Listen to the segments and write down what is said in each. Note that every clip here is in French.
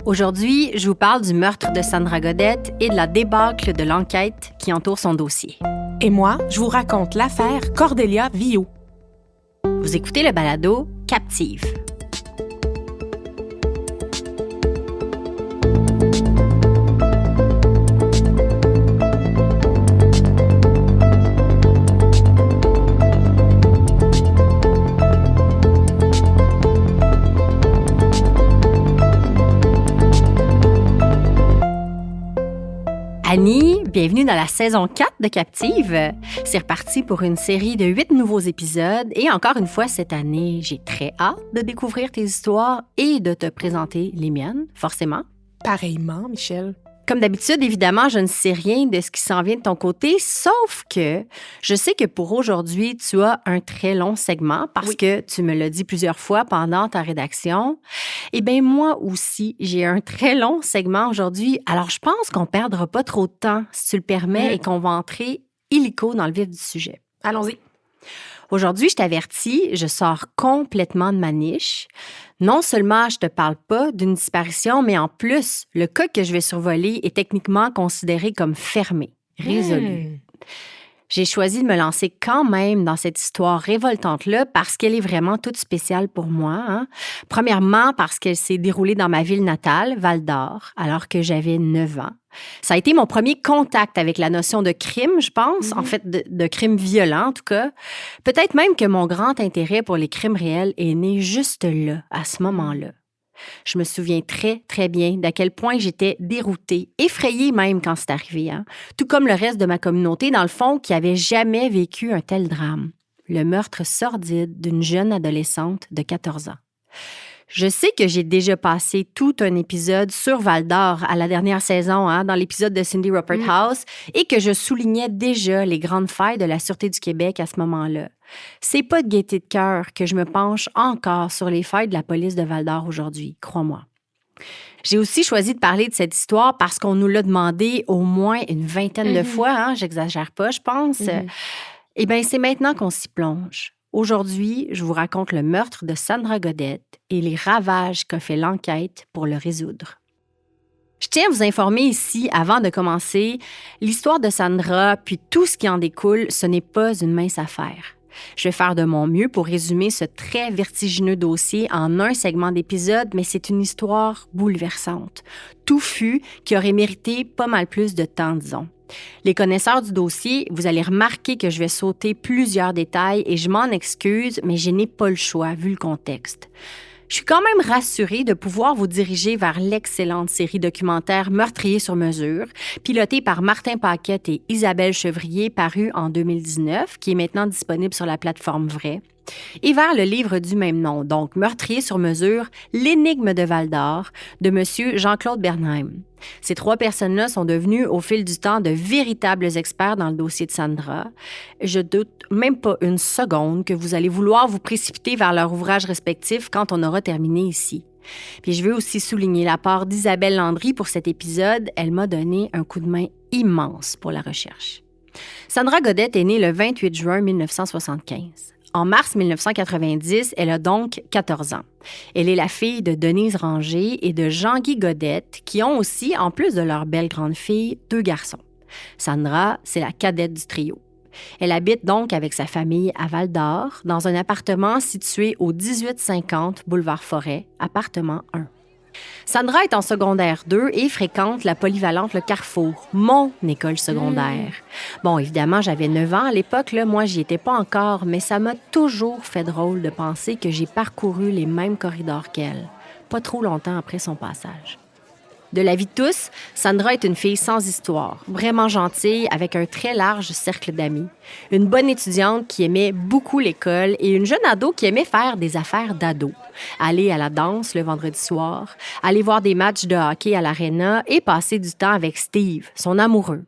Aujourd'hui, je vous parle du meurtre de Sandra Godette et de la débâcle de l'enquête qui entoure son dossier. Et moi, je vous raconte l'affaire Cordelia Viau. Vous écoutez le balado Captive. Annie, bienvenue dans la saison 4 de Captive. C'est reparti pour une série de 8 nouveaux épisodes et encore une fois cette année, j'ai très hâte de découvrir tes histoires et de te présenter les miennes, forcément. Pareillement, Michel. Comme d'habitude, évidemment, je ne sais rien de ce qui s'en vient de ton côté, sauf que je sais que pour aujourd'hui, tu as un très long segment parce que tu me l'as dit plusieurs fois pendant ta rédaction. Eh bien, moi aussi, j'ai un très long segment aujourd'hui. Alors, je pense qu'on ne perdra pas trop de temps, si tu le permets, et qu'on va entrer illico dans le vif du sujet. Allons-y. Aujourd'hui, je t'avertis, je sors complètement de ma niche. Non seulement je te parle pas d'une disparition, mais en plus, le cas que je vais survoler est techniquement considéré comme fermé, résolu. J'ai choisi de me lancer quand même dans cette histoire révoltante-là parce qu'elle est vraiment toute spéciale pour moi. Hein? Premièrement, parce qu'elle s'est déroulée dans ma ville natale, Val-d'Or, alors que j'avais 9 ans. Ça a été mon premier contact avec la notion de crime, je pense, en fait, de crime violent, en tout cas. Peut-être même que mon grand intérêt pour les crimes réels est né juste là, à ce moment-là. Je me souviens très, très bien d'à quel point j'étais déroutée, effrayée même quand c'est arrivé, hein? Tout comme le reste de ma communauté, dans le fond, qui avait jamais vécu un tel drame. Le meurtre sordide d'une jeune adolescente de 14 ans. Je sais que j'ai déjà passé tout un épisode sur Val-d'Or à la dernière saison, hein, dans l'épisode de Cindy Rupert House, et que je soulignais déjà les grandes failles de la Sûreté du Québec à ce moment-là. C'est pas de gaieté de cœur que je me penche encore sur les failles de la police de Val-d'Or aujourd'hui, crois-moi. J'ai aussi choisi de parler de cette histoire parce qu'on nous l'a demandé au moins une vingtaine de fois, hein, j'exagère pas, je pense. Eh bien, c'est maintenant qu'on s'y plonge. Aujourd'hui, je vous raconte le meurtre de Sandra Godette et les ravages qu'a fait l'enquête pour le résoudre. Je tiens à vous informer ici, avant de commencer, l'histoire de Sandra, puis tout ce qui en découle, ce n'est pas une mince affaire. Je vais faire de mon mieux pour résumer ce très vertigineux dossier en un segment d'épisode, mais c'est une histoire bouleversante, touffue, qui aurait mérité pas mal plus de temps, disons. Les connaisseurs du dossier, vous allez remarquer que je vais sauter plusieurs détails et je m'en excuse, mais je n'ai pas le choix vu le contexte. Je suis quand même rassurée de pouvoir vous diriger vers l'excellente série documentaire Meurtrier sur mesure, pilotée par Martin Paquette et Isabelle Chevrier, parue en 2019, qui est maintenant disponible sur la plateforme Vrai, et vers le livre du même nom, donc Meurtrier sur mesure, l'énigme de Val-d'Or, de M. Jean-Claude Bernheim. Ces 3 personnes-là sont devenues, au fil du temps, de véritables experts dans le dossier de Sandra. Je doute même pas une seconde que vous allez vouloir vous précipiter vers leurs ouvrages respectifs quand on aura terminé ici. Puis je veux aussi souligner l'apport d'Isabelle Landry pour cet épisode. Elle m'a donné un coup de main immense pour la recherche. Sandra Godette est née le 28 juin 1975. En mars 1990, elle a donc 14 ans. Elle est la fille de Denise Ranger et de Jean-Guy Godette, qui ont aussi, en plus de leur belle grande fille, 2 garçons. Sandra, c'est la cadette du trio. Elle habite donc avec sa famille à Val-d'Or, dans un appartement situé au 1850 boulevard Forêt, appartement 1. Sandra est en secondaire 2 et fréquente la polyvalente Le Carrefour, mon école secondaire. Bon, évidemment, j'avais 9 ans à l'époque, là, moi, j'y étais pas encore, mais ça m'a toujours fait drôle de penser que j'ai parcouru les mêmes corridors qu'elle, pas trop longtemps après son passage. De la vie de tous, Sandra est une fille sans histoire, vraiment gentille, avec un très large cercle d'amis. Une bonne étudiante qui aimait beaucoup l'école et une jeune ado qui aimait faire des affaires d'ado. Aller à la danse le vendredi soir, aller voir des matchs de hockey à l'aréna et passer du temps avec Steve, son amoureux.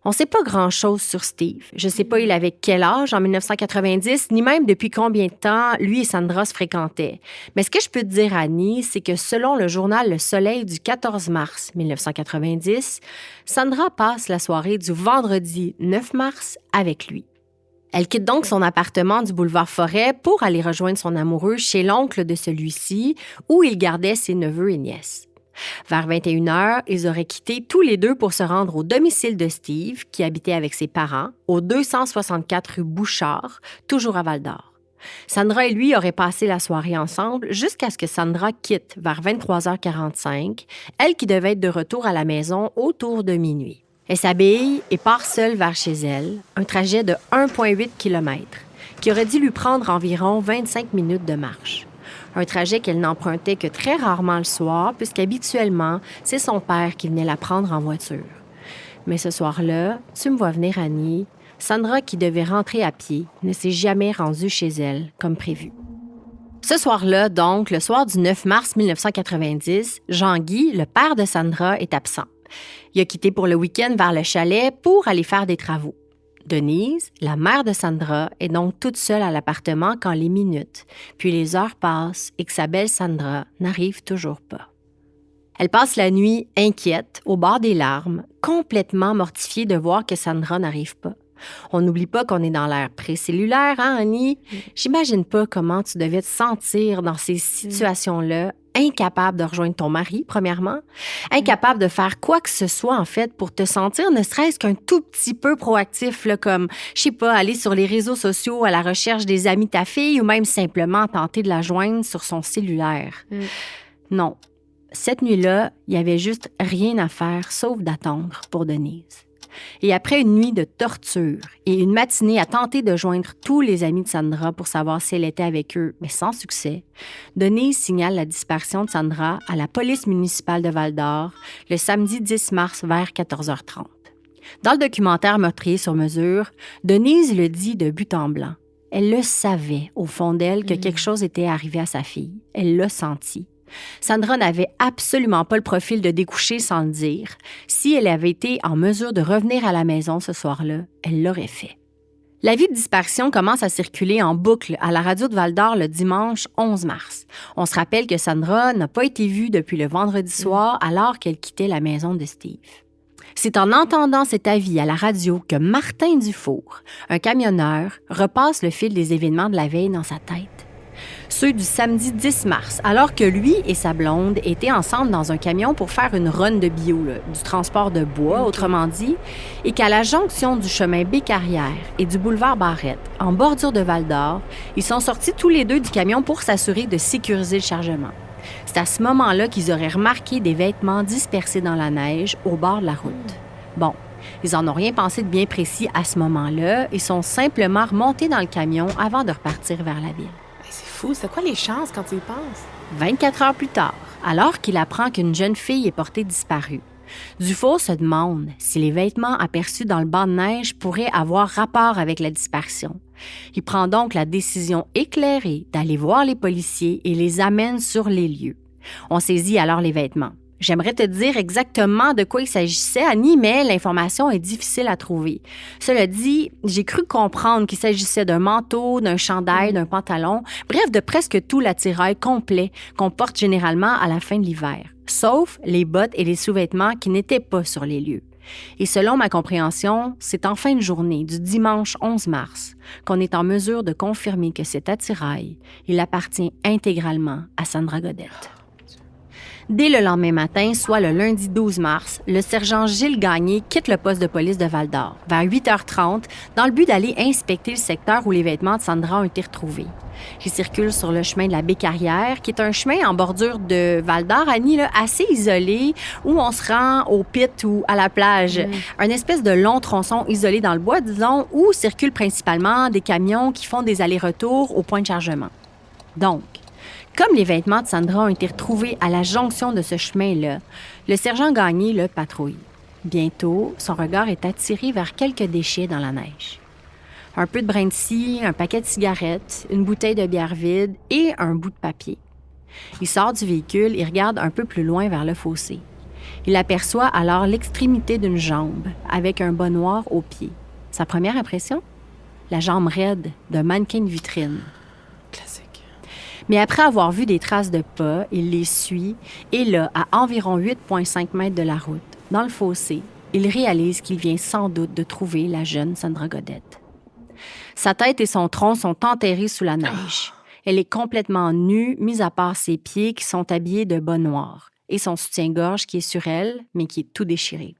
On ne sait pas grand-chose sur Steve. Je ne sais pas il avait quel âge en 1990, ni même depuis combien de temps lui et Sandra se fréquentaient. Mais ce que je peux te dire, Annie, c'est que selon le journal Le Soleil du 14 mars 1990, Sandra passe la soirée du vendredi 9 mars avec lui. Elle quitte donc son appartement du boulevard Forêt pour aller rejoindre son amoureux chez l'oncle de celui-ci, où il gardait ses neveux et nièces. Vers 21 heures, ils auraient quitté tous les deux pour se rendre au domicile de Steve, qui habitait avec ses parents, au 264 rue Bouchard, toujours à Val-d'Or. Sandra et lui auraient passé la soirée ensemble jusqu'à ce que Sandra quitte vers 23h45, elle qui devait être de retour à la maison autour de minuit. Elle s'habille et part seule vers chez elle, un trajet de 1,8 km, qui aurait dû lui prendre environ 25 minutes de marche. Un trajet qu'elle n'empruntait que très rarement le soir, puisqu'habituellement, c'est son père qui venait la prendre en voiture. Mais ce soir-là, tu me vois venir, Annie, Sandra, qui devait rentrer à pied, ne s'est jamais rendue chez elle comme prévu. Ce soir-là, donc, le soir du 9 mars 1990, Jean-Guy, le père de Sandra, est absent. Il a quitté pour le week-end vers le chalet pour aller faire des travaux. Denise, la mère de Sandra, est donc toute seule à l'appartement quand les minutes, puis les heures passent et que sa belle Sandra n'arrive toujours pas. Elle passe la nuit inquiète, au bord des larmes, complètement mortifiée de voir que Sandra n'arrive pas. On n'oublie pas qu'on est dans l'ère précellulaire, hein, Annie? J'imagine pas comment tu devais te sentir dans ces situations-là, incapable de rejoindre ton mari, premièrement, incapable de faire quoi que ce soit, en fait, pour te sentir ne serait-ce qu'un tout petit peu proactif, là, comme, je sais pas, aller sur les réseaux sociaux à la recherche des amis de ta fille ou même simplement tenter de la joindre sur son cellulaire. Non. Cette nuit-là, il y avait juste rien à faire sauf d'attendre pour Denise. Et après une nuit de torture et une matinée à tenter de joindre tous les amis de Sandra pour savoir si elle était avec eux, mais sans succès, Denise signale la disparition de Sandra à la police municipale de Val-d'Or le samedi 10 mars vers 14h30. Dans le documentaire Meurtrier sur mesure, Denise le dit de but en blanc. Elle le savait au fond d'elle que quelque chose était arrivé à sa fille. Elle l'a senti. Sandra n'avait absolument pas le profil de découcher sans le dire. Si elle avait été en mesure de revenir à la maison ce soir-là, elle l'aurait fait. L'avis de disparition commence à circuler en boucle à la radio de Val-d'Or le dimanche 11 mars. On se rappelle que Sandra n'a pas été vue depuis le vendredi soir alors qu'elle quittait la maison de Steve. C'est en entendant cet avis à la radio que Martin Dufour, un camionneur, repasse le fil des événements de la veille dans sa tête. Ceux du samedi 10 mars, alors que lui et sa blonde étaient ensemble dans un camion pour faire une run de bio, du transport de bois, autrement dit, et qu'à la jonction du chemin Bécarrière et du boulevard Barrette, en bordure de Val-d'Or, ils sont sortis tous les deux du camion pour s'assurer de sécuriser le chargement. C'est à ce moment-là qu'ils auraient remarqué des vêtements dispersés dans la neige au bord de la route. Bon, ils n'en ont rien pensé de bien précis à ce moment-là. Ils sont simplement remontés dans le camion avant de repartir vers la ville. C'est fou, c'est quoi les chances quand tu y penses? 24 heures plus tard, alors qu'il apprend qu'une jeune fille est portée disparue, Dufour se demande si les vêtements aperçus dans le banc de neige pourraient avoir rapport avec la disparition. Il prend donc la décision éclairée d'aller voir les policiers et les amène sur les lieux. On saisit alors les vêtements. J'aimerais te dire exactement de quoi il s'agissait, Annie, mais l'information est difficile à trouver. Cela dit, j'ai cru comprendre qu'il s'agissait d'un manteau, d'un chandail, d'un pantalon, bref, de presque tout l'attirail complet qu'on porte généralement à la fin de l'hiver, sauf les bottes et les sous-vêtements qui n'étaient pas sur les lieux. Et selon ma compréhension, c'est en fin de journée du dimanche 11 mars qu'on est en mesure de confirmer que cet attirail, il appartient intégralement à Sandra Godette. Dès le lendemain matin, soit le lundi 12 mars, le sergent Gilles Gagné quitte le poste de police de Val-d'Or vers 8h30 dans le but d'aller inspecter le secteur où les vêtements de Sandra ont été retrouvés. Il circule sur le chemin de la Bécarrière, qui est un chemin en bordure de Val-d'Or, Annie, là, assez isolé, où on se rend au pit ou à la plage. Un espèce de long tronçon isolé dans le bois, disons, où circulent principalement des camions qui font des allers-retours au point de chargement. Donc, comme les vêtements de Sandra ont été retrouvés à la jonction de ce chemin-là, le sergent Gagné le patrouille. Bientôt, son regard est attiré vers quelques déchets dans la neige. Un peu de brin de scie, un paquet de cigarettes, une bouteille de bière vide et un bout de papier. Il sort du véhicule et regarde un peu plus loin vers le fossé. Il aperçoit alors l'extrémité d'une jambe avec un bas noir au pied. Sa première impression? La jambe raide d'un mannequin de vitrine. Classique. Mais après avoir vu des traces de pas, il les suit et là, à environ 8,5 mètres de la route, dans le fossé, il réalise qu'il vient sans doute de trouver la jeune Sandra Godette. Sa tête et son tronc sont enterrés sous la neige. Elle est complètement nue, mis à part ses pieds qui sont habillés de bas noir. et son soutien-gorge qui est sur elle, mais qui est tout déchiré.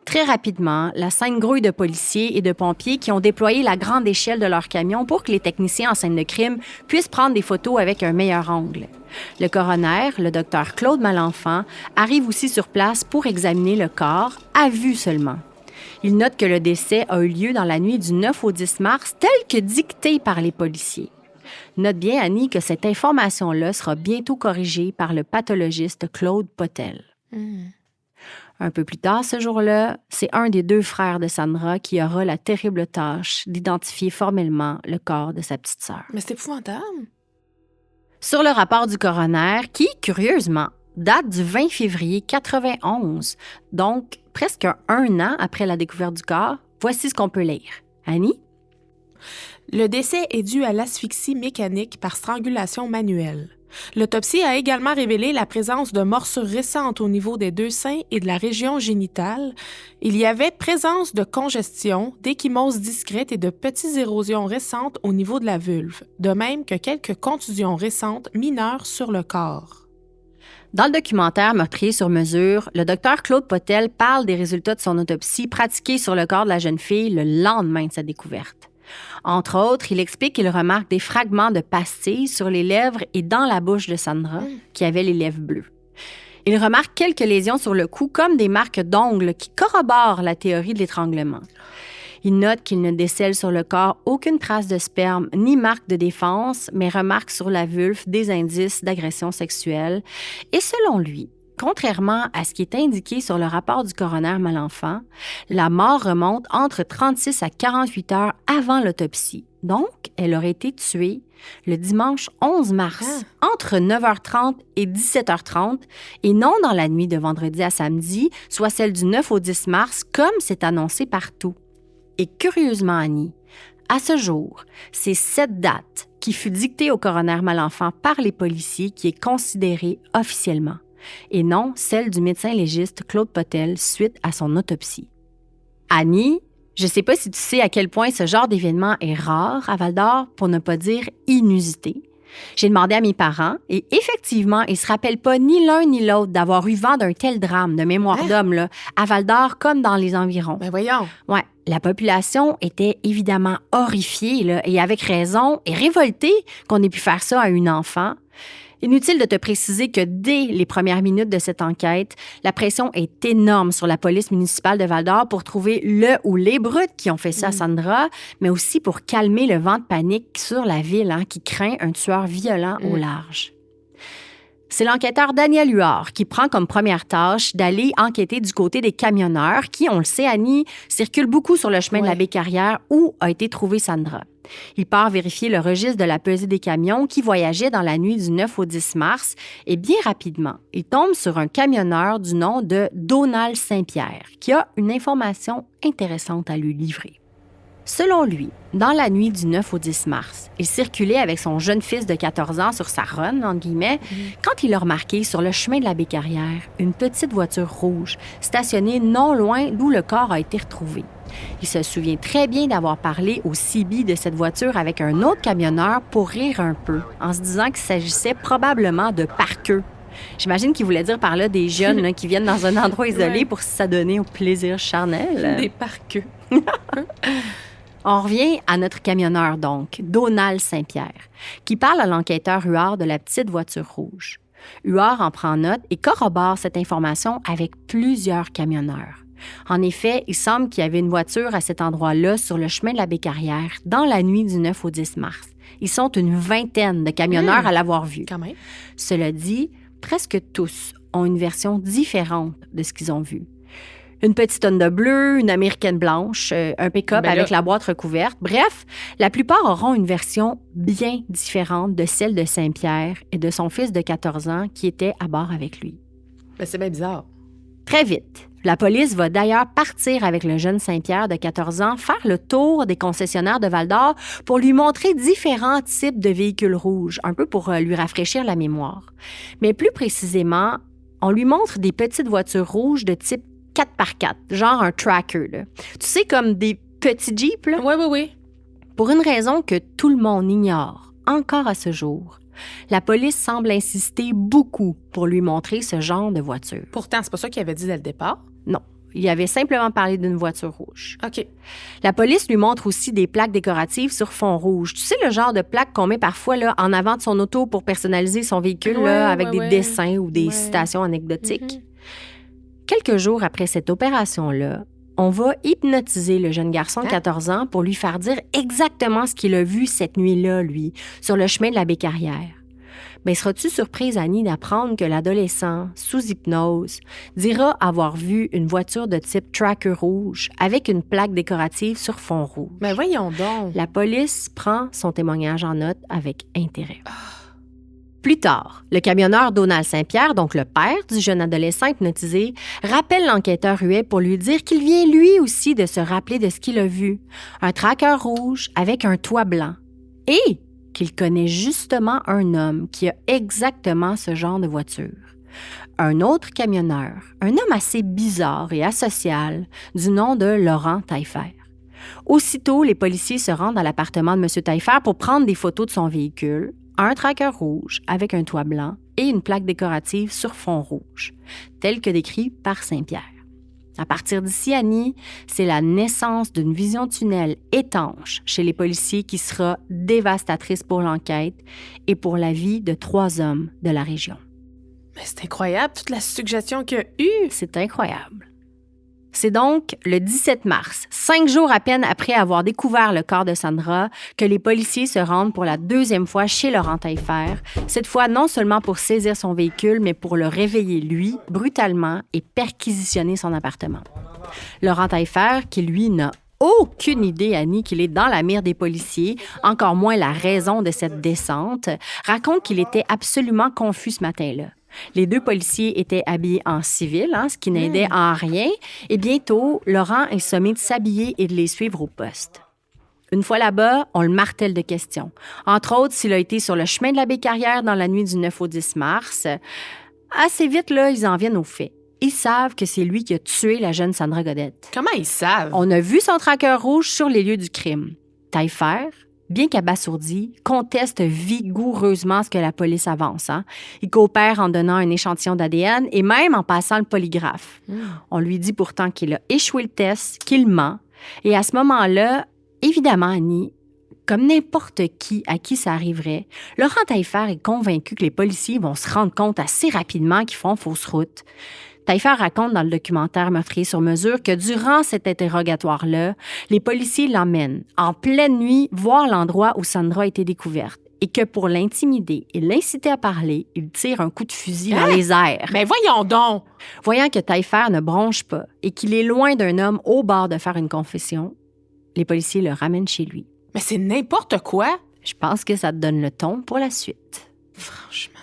Très rapidement, la scène grouille de policiers et de pompiers qui ont déployé la grande échelle de leur camion pour que les techniciens en scène de crime puissent prendre des photos avec un meilleur angle. Le coroner, le docteur Claude Malenfant, arrive aussi sur place pour examiner le corps, à vue seulement. Il note que le décès a eu lieu dans la nuit du 9 au 10 mars, tel que dicté par les policiers. Note bien, Annie, que cette information-là sera bientôt corrigée par le pathologiste Claude Potel. Un peu plus tard ce jour-là, c'est un des 2 frères de Sandra qui aura la terrible tâche d'identifier formellement le corps de sa petite sœur. Mais c'est épouvantable. Sur le rapport du coroner, qui, curieusement, date du 20 février 91, donc presque un an après la découverte du corps, voici ce qu'on peut lire. Annie? Le décès est dû à l'asphyxie mécanique par strangulation manuelle. L'autopsie a également révélé la présence de morsures récentes au niveau des 2 seins et de la région génitale. Il y avait présence de congestion, d'échymose discrète et de petites érosions récentes au niveau de la vulve, de même que quelques contusions récentes mineures sur le corps. Dans le documentaire Meurtrier sur mesure, le docteur Claude Potel parle des résultats de son autopsie pratiquée sur le corps de la jeune fille le lendemain de sa découverte. Entre autres, il explique qu'il remarque des fragments de pastilles sur les lèvres et dans la bouche de Sandra, qui avait les lèvres bleues. Il remarque quelques lésions sur le cou, comme des marques d'ongles qui corroborent la théorie de l'étranglement. Il note qu'il ne décèle sur le corps aucune trace de sperme ni marque de défense, mais remarque sur la vulve des indices d'agression sexuelle. Et selon lui, contrairement à ce qui est indiqué sur le rapport du coroner Malenfant, la mort remonte entre 36 à 48 heures avant l'autopsie. Donc, elle aurait été tuée le dimanche 11 mars, entre 9h30 et 17h30, et non dans la nuit de vendredi à samedi, soit celle du 9 au 10 mars, comme c'est annoncé partout. Et curieusement, Annie, à ce jour, c'est cette date qui fut dictée au coroner Malenfant par les policiers qui est considérée officiellement, et non celle du médecin légiste Claude Potel suite à son autopsie. Annie, je ne sais pas si tu sais à quel point ce genre d'événement est rare à Val-d'Or, pour ne pas dire inusité. J'ai demandé à mes parents et effectivement, ils ne se rappellent pas ni l'un ni l'autre d'avoir eu vent d'un tel drame de mémoire d'homme là, à Val-d'Or comme dans les environs. Ben voyons. Ouais, la population était évidemment horrifiée là, et avec raison et révoltée qu'on ait pu faire ça à une enfant. Inutile de te préciser que dès les premières minutes de cette enquête, la pression est énorme sur la police municipale de Val-d'Or pour trouver le ou les brutes qui ont fait ça à Sandra, mais aussi pour calmer le vent de panique sur la ville qui craint un tueur violent au large. C'est l'enquêteur Daniel Huard qui prend comme première tâche d'aller enquêter du côté des camionneurs qui, on le sait, Annie, circulent beaucoup sur le chemin de la Baie-Carrière où a été trouvée Sandra. Il part vérifier le registre de la pesée des camions qui voyageaient dans la nuit du 9 au 10 mars et bien rapidement, il tombe sur un camionneur du nom de Donald Saint-Pierre qui a une information intéressante à lui livrer. Selon lui, dans la nuit du 9 au 10 mars, il circulait avec son jeune fils de 14 ans sur sa run, entre guillemets, quand il a remarqué sur le chemin de la Baie-Carrière une petite voiture rouge stationnée non loin d'où le corps a été retrouvé. Il se souvient très bien d'avoir parlé au CB de cette voiture avec un autre camionneur pour rire un peu, en se disant qu'il s'agissait probablement de parqueux. J'imagine qu'il voulait dire par là des jeunes là, qui viennent dans un endroit isolé pour s'adonner au plaisir charnel. Des parqueux. On revient à notre camionneur, donc, Donald Saint-Pierre, qui parle à l'enquêteur Huard de la petite voiture rouge. Huard en prend note et corrobore cette information avec plusieurs camionneurs. En effet, il semble qu'il y avait une voiture à cet endroit-là sur le chemin de la Baie-Carrière dans la nuit du 9 au 10 mars. Ils sont une vingtaine de camionneurs à l'avoir vu. Quand même. Cela dit, presque tous ont une version différente de ce qu'ils ont vu. Une petite Honda bleue, une américaine blanche, un pick-up avec la boîte recouverte. Bref, la plupart auront une version bien différente de celle de Saint-Pierre et de son fils de 14 ans qui était à bord avec lui. Ben, c'est bien bizarre. Très vite, la police va d'ailleurs partir avec le jeune Saint-Pierre de 14 ans faire le tour des concessionnaires de Val-d'Or pour lui montrer différents types de véhicules rouges, un peu pour lui rafraîchir la mémoire. Mais plus précisément, on lui montre des petites voitures rouges de type 4x4, genre un tracker. Là. Tu sais, comme des petits Jeeps. Là. Oui. Pour une raison que tout le monde ignore, encore à ce jour, La police semble insister beaucoup pour lui montrer ce genre de voiture. Pourtant, c'est pas ça qu'il avait dit dès le départ. Non, il avait simplement parlé d'une voiture rouge. OK. La police lui montre aussi des plaques décoratives sur fond rouge. Tu sais, le genre de plaques qu'on met parfois là, en avant de son auto pour personnaliser son véhicule là, avec des dessins ou des citations anecdotiques. Quelques jours après cette opération-là, on va hypnotiser le jeune garçon de 14 ans pour lui faire dire exactement ce qu'il a vu cette nuit-là, lui, sur le chemin de la Bécarrière. Mais seras-tu surprise, Annie, d'apprendre que l'adolescent, sous hypnose, dira avoir vu une voiture de type Tracker rouge avec une plaque décorative sur fond rouge? Mais voyons donc. La police prend son témoignage en note avec intérêt. Plus tard, le camionneur Donald Saint-Pierre, donc le père du jeune adolescent hypnotisé, rappelle l'enquêteur Huet pour lui dire qu'il vient lui aussi de se rappeler de ce qu'il a vu. Un tracker rouge avec un toit blanc. Et qu'il connaît justement un homme qui a exactement ce genre de voiture. Un autre camionneur, un homme assez bizarre et asocial, du nom de Laurent Taillefer. Aussitôt, les policiers se rendent à l'appartement de M. Taillefer pour prendre des photos de son véhicule, un tracker rouge avec un toit blanc et une plaque décorative sur fond rouge, tel que décrit par Saint-Pierre. À partir d'ici, Annie, c'est la naissance d'une vision tunnel étanche chez les policiers qui sera dévastatrice pour l'enquête et pour la vie de 3 hommes de la région. Mais c'est incroyable, toute la suggestion qu'il y a eue. C'est incroyable. C'est donc le 17 mars, 5 jours à peine après avoir découvert le corps de Sandra, que les policiers se rendent pour la 2e fois chez Laurent Taillefer, cette fois non seulement pour saisir son véhicule, mais pour le réveiller, lui, brutalement, et perquisitionner son appartement. Laurent Taillefer, qui lui n'a aucune idée, Annie, qu'il est dans la mire des policiers, encore moins la raison de cette descente, raconte qu'il était absolument confus ce matin-là. Les 2 policiers étaient habillés en civil, ce qui n'aidait en rien, et bientôt, Laurent est sommé de s'habiller et de les suivre au poste. Une fois là-bas, on le martèle de questions. Entre autres, s'il a été sur le chemin de la Bécarrière dans la nuit du 9 au 10 mars. Assez vite, là, ils en viennent aux faits. Ils savent que c'est lui qui a tué la jeune Sandra Godette. Comment ils savent? On a vu son tracker rouge sur les lieux du crime. Taillefer, bien qu'abasourdi, conteste vigoureusement ce que la police avance. Il coopère en donnant un échantillon d'ADN et même en passant le polygraphe. On lui dit pourtant qu'il a échoué le test, qu'il ment. Et à ce moment-là, évidemment, Annie, comme n'importe qui à qui ça arriverait, Laurent Taillefer est convaincu que les policiers vont se rendre compte assez rapidement qu'ils font fausse route. Taillefer raconte dans le documentaire Meurtrier sur mesure que durant cet interrogatoire-là, les policiers l'emmènent en pleine nuit voir l'endroit où Sandra a été découverte et que pour l'intimider et l'inciter à parler, ils tirent un coup de fusil dans les airs. Mais voyons donc! Voyant que Taillefer ne bronche pas et qu'il est loin d'un homme au bord de faire une confession, les policiers le ramènent chez lui. Mais c'est n'importe quoi! Je pense que ça te donne le ton pour la suite. Franchement.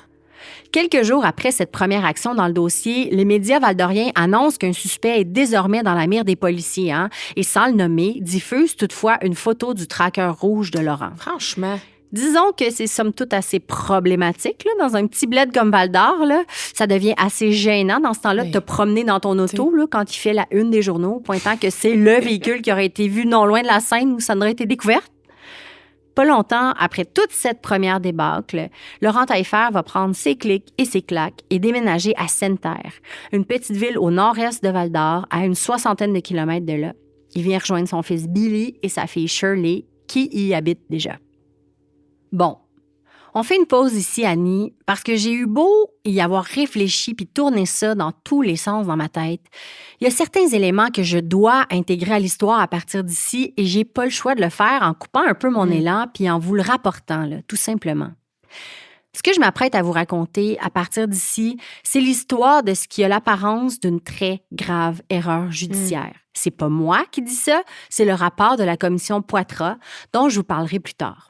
Quelques jours après cette première action dans le dossier, les médias valdoriens annoncent qu'un suspect est désormais dans la mire des policiers et, sans le nommer, diffusent toutefois une photo du tracker rouge de Laurent. Franchement. Disons que c'est somme toute assez problématique. Là, dans un petit bled comme Val-d'Or, là, ça devient assez gênant dans ce temps-là de te promener dans ton auto là, quand il fait la une des journaux, pointant que c'est le véhicule qui aurait été vu non loin de la scène où Sandra a été découverte. Pas longtemps après toute cette première débâcle, Laurent Taillefer va prendre ses clics et ses claques et déménager à Sainte-Terre, une petite ville au nord-est de Val-d'Or, à une 60aine de kilomètres de là. Il vient rejoindre son fils Billy et sa fille Shirley, qui y habitent déjà. Bon, on fait une pause ici, Annie, parce que j'ai eu beau y avoir réfléchi puis tourner ça dans tous les sens dans ma tête. Il y a certains éléments que je dois intégrer à l'histoire à partir d'ici et j'ai pas le choix de le faire en coupant un peu mon élan puis en vous le rapportant, là, tout simplement. Ce que je m'apprête à vous raconter à partir d'ici, c'est l'histoire de ce qui a l'apparence d'une très grave erreur judiciaire. C'est pas moi qui dis ça, c'est le rapport de la commission Poitras dont je vous parlerai plus tard.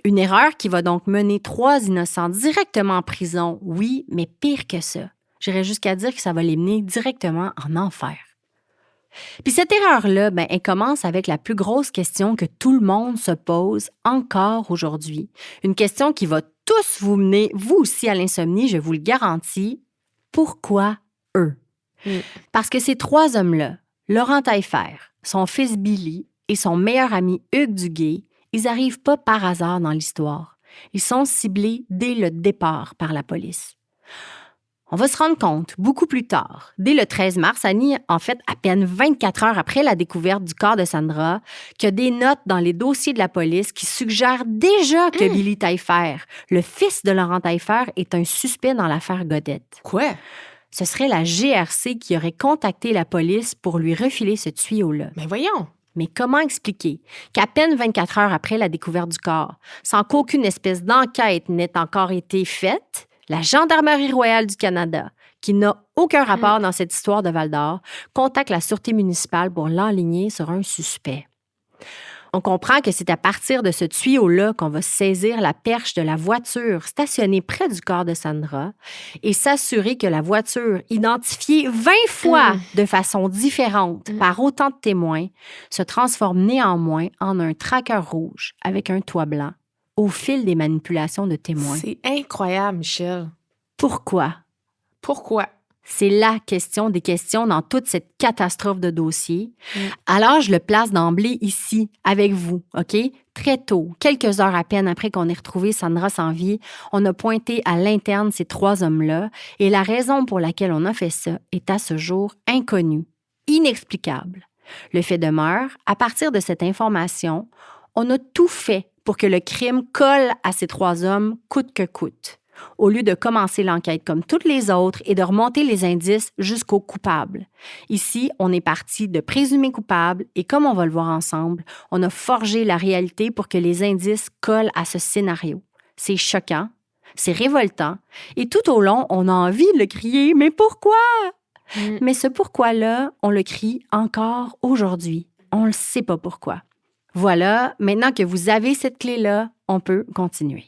Une erreur qui va donc mener 3 innocents directement en prison, oui, mais pire que ça. J'irais jusqu'à dire que ça va les mener directement en enfer. Puis cette erreur-là, elle commence avec la plus grosse question que tout le monde se pose encore aujourd'hui. Une question qui va tous vous mener, vous aussi, à l'insomnie, je vous le garantis. Pourquoi eux? Parce que ces 3 hommes-là, Laurent Taillefer, son fils Billy et son meilleur ami Hugues Duguay, ils n'arrivent pas par hasard dans l'histoire. Ils sont ciblés dès le départ par la police. On va se rendre compte beaucoup plus tard, dès le 13 mars, Annie, en fait, à peine 24 heures après la découverte du corps de Sandra, qu'il y a des notes dans les dossiers de la police qui suggèrent déjà que Billy Taillefer, le fils de Laurent Taillefer, est un suspect dans l'affaire Godette. Quoi? Ce serait la GRC qui aurait contacté la police pour lui refiler ce tuyau-là. Mais voyons! Mais comment expliquer qu'à peine 24 heures après la découverte du corps, sans qu'aucune espèce d'enquête n'ait encore été faite, la Gendarmerie royale du Canada, qui n'a aucun rapport dans cette histoire de Val-d'Or, contacte la Sûreté municipale pour l'enligner sur un suspect. On comprend que c'est à partir de ce tuyau-là qu'on va saisir la perche de la voiture stationnée près du corps de Sandra et s'assurer que la voiture, identifiée 20 fois de façon différente par autant de témoins, se transforme néanmoins en un tracker rouge avec un toit blanc au fil des manipulations de témoins. C'est incroyable, Michel. Pourquoi? Pourquoi? C'est la question des questions dans toute cette catastrophe de dossier. Alors, je le place d'emblée ici, avec vous, OK? Très tôt, quelques heures à peine après qu'on ait retrouvé Sandra sans vie, on a pointé à l'interne ces 3 hommes-là et la raison pour laquelle on a fait ça est à ce jour inconnue, inexplicable. Le fait demeure, à partir de cette information, on a tout fait pour que le crime colle à ces 3 hommes coûte que coûte, au lieu de commencer l'enquête comme toutes les autres et de remonter les indices jusqu'au coupable. Ici, on est parti de présumés coupables et comme on va le voir ensemble, on a forgé la réalité pour que les indices collent à ce scénario. C'est choquant, c'est révoltant et tout au long, on a envie de le crier « Mais pourquoi? » Mais ce pourquoi-là, on le crie encore aujourd'hui. On ne le sait pas pourquoi. Voilà, maintenant que vous avez cette clé-là, on peut continuer.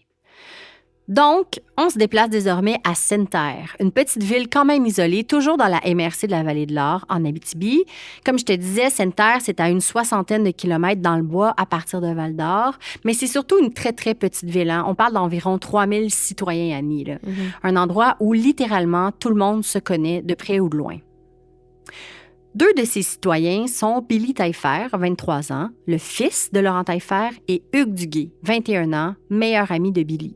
Donc, on se déplace désormais à Sainte-Terre, une petite ville quand même isolée, toujours dans la MRC de la Vallée de l'Or, en Abitibi. Comme je te disais, Sainte-Terre, c'est à une 60aine de kilomètres dans le bois à partir de Val-d'Or, mais c'est surtout une très, très petite ville. Hein? On parle d'environ 3000 citoyens, Annie. Là. Un endroit où, littéralement, tout le monde se connaît de près ou de loin. 2 de ces citoyens sont Billy Taillefer, 23 ans, le fils de Laurent Taillefer, et Hugues Duguay, 21 ans, meilleur ami de Billy.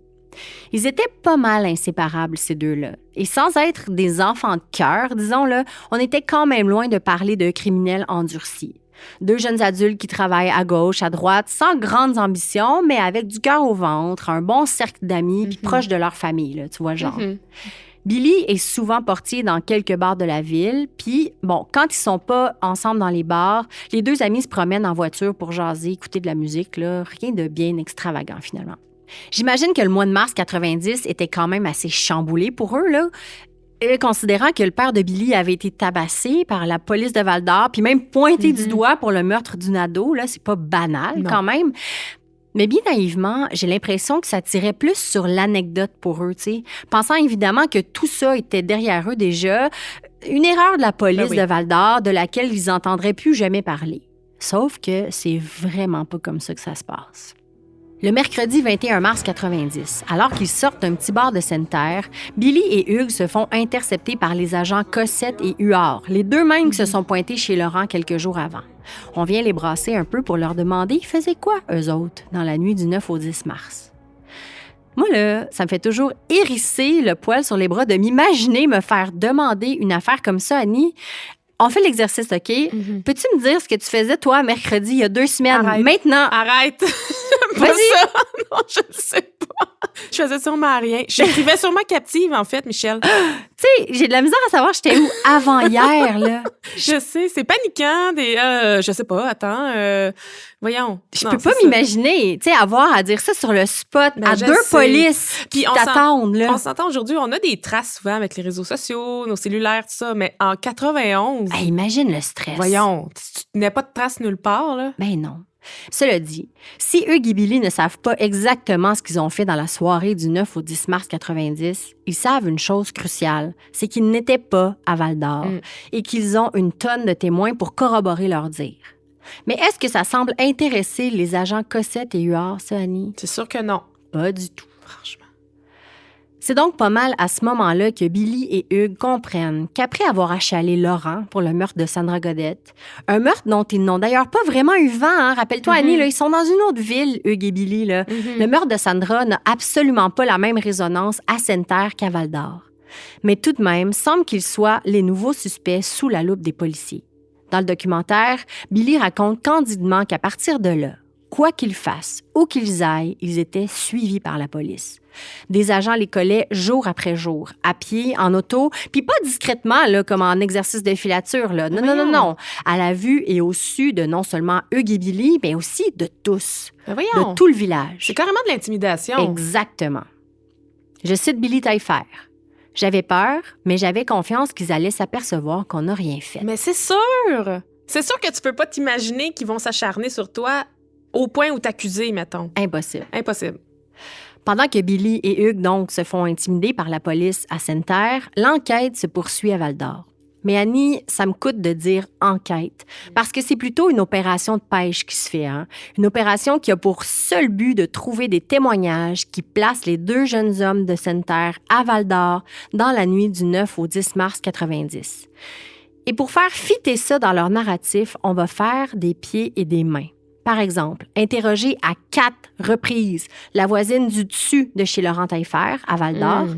Ils étaient pas mal inséparables, ces 2-là. Et sans être des enfants de cœur, disons-le, on était quand même loin de parler de criminels endurcis. 2 jeunes adultes qui travaillent à gauche, à droite, sans grandes ambitions, mais avec du cœur au ventre, un bon cercle d'amis, puis proches de leur famille, là, tu vois le genre. Billy est souvent portier dans quelques bars de la ville, puis, bon, quand ils sont pas ensemble dans les bars, les 2 amis se promènent en voiture pour jaser, écouter de la musique, là, rien de bien extravagant, finalement. J'imagine que le mois de mars 90 était quand même assez chamboulé pour eux, là, considérant que le père de Billy avait été tabassé par la police de Val-d'Or, puis même pointé du doigt pour le meurtre d'une ado, là, c'est pas banal quand même. Mais bien naïvement, j'ai l'impression que ça tirait plus sur l'anecdote pour eux, tu sais, pensant évidemment que tout ça était derrière eux déjà, une erreur de la police de Val-d'Or de laquelle ils n'entendraient plus jamais parler. Sauf que c'est vraiment pas comme ça que ça se passe. Le mercredi 21 mars 90, alors qu'ils sortent d'un petit bar de Sainte-Terre, Billy et Hugues se font intercepter par les agents Cossette et Huard, les 2 mêmes qui se sont pointés chez Laurent quelques jours avant. On vient les brasser un peu pour leur demander ils faisaient quoi, eux autres, dans la nuit du 9 au 10 mars. Moi, là, ça me fait toujours hérisser le poil sur les bras de m'imaginer me faire demander une affaire comme ça, Annie. On fait l'exercice, OK? Peux-tu me dire ce que tu faisais, toi, mercredi, il y a 2 semaines? Arrête. Maintenant! Arrête! Vas-y! Ça. Non, je ne sais pas. Je faisais sûrement rien. J'écrivais sûrement captive, en fait, Michel. Tu sais, j'ai de la misère à savoir j'étais où avant hier, là. Je sais, c'est paniquant. Je sais pas, attends. Voyons. Je peux pas m'imaginer, tu sais, avoir à dire ça sur le spot à 2 polices qui t'attendent, là. On s'entend aujourd'hui, on a des traces souvent avec les réseaux sociaux, nos cellulaires, tout ça, mais en 91... Hey, imagine le stress. Voyons, tu n'as pas de traces nulle part, là. Ben non. Cela dit, si Hugues et Billy ne savent pas exactement ce qu'ils ont fait dans la soirée du 9 au 10 mars 90, ils savent une chose cruciale, c'est qu'ils n'étaient pas à Val-d'Or et qu'ils ont une tonne de témoins pour corroborer leur dire. Mais est-ce que ça semble intéresser les agents Cossette et Huard, ça, Annie? C'est sûr que non. Pas du tout. Franchement. C'est donc pas mal à ce moment-là que Billy et Hugues comprennent qu'après avoir achalé Laurent pour le meurtre de Sandra Godette, un meurtre dont ils n'ont d'ailleurs pas vraiment eu vent, hein? Rappelle-toi, Annie, là, ils sont dans une autre ville, Hugues et Billy. Là. Le meurtre de Sandra n'a absolument pas la même résonance à Sainte-Terre qu'à Val-d'Or. Mais tout de même, semble qu'ils soient les nouveaux suspects sous la loupe des policiers. Dans le documentaire, Billy raconte candidement qu'à partir de là, quoi qu'ils fassent, où qu'ils aillent, ils étaient suivis par la police. Des agents les collaient jour après jour, à pied, en auto, puis pas discrètement, là, comme en exercice de filature. Là. Non. À la vue et au su de non seulement Hugues et Billy, mais aussi de tous, de tout le village. C'est carrément de l'intimidation. Exactement. Je cite Billy Taillefer. « J'avais peur, mais j'avais confiance qu'ils allaient s'apercevoir qu'on n'a rien fait. » Mais c'est sûr! C'est sûr que tu peux pas t'imaginer qu'ils vont s'acharner sur toi au point où t'accuser, mettons. Impossible. Pendant que Billy et Hugues, donc, se font intimider par la police à Sainte-Terre, l'enquête se poursuit à Val-d'Or. Mais Annie, ça me coûte de dire enquête, parce que c'est plutôt une opération de pêche qui se fait. Hein? Une opération qui a pour seul but de trouver des témoignages qui placent les deux jeunes hommes de Sainte-Terre à Val-d'Or dans la nuit du 9 au 10 mars 90. Et pour faire fitter ça dans leur narratif, on va faire des pieds et des mains. Par exemple, interroger à 4 reprises la voisine du dessus de chez Laurent Taillefer, à Val-d'Or,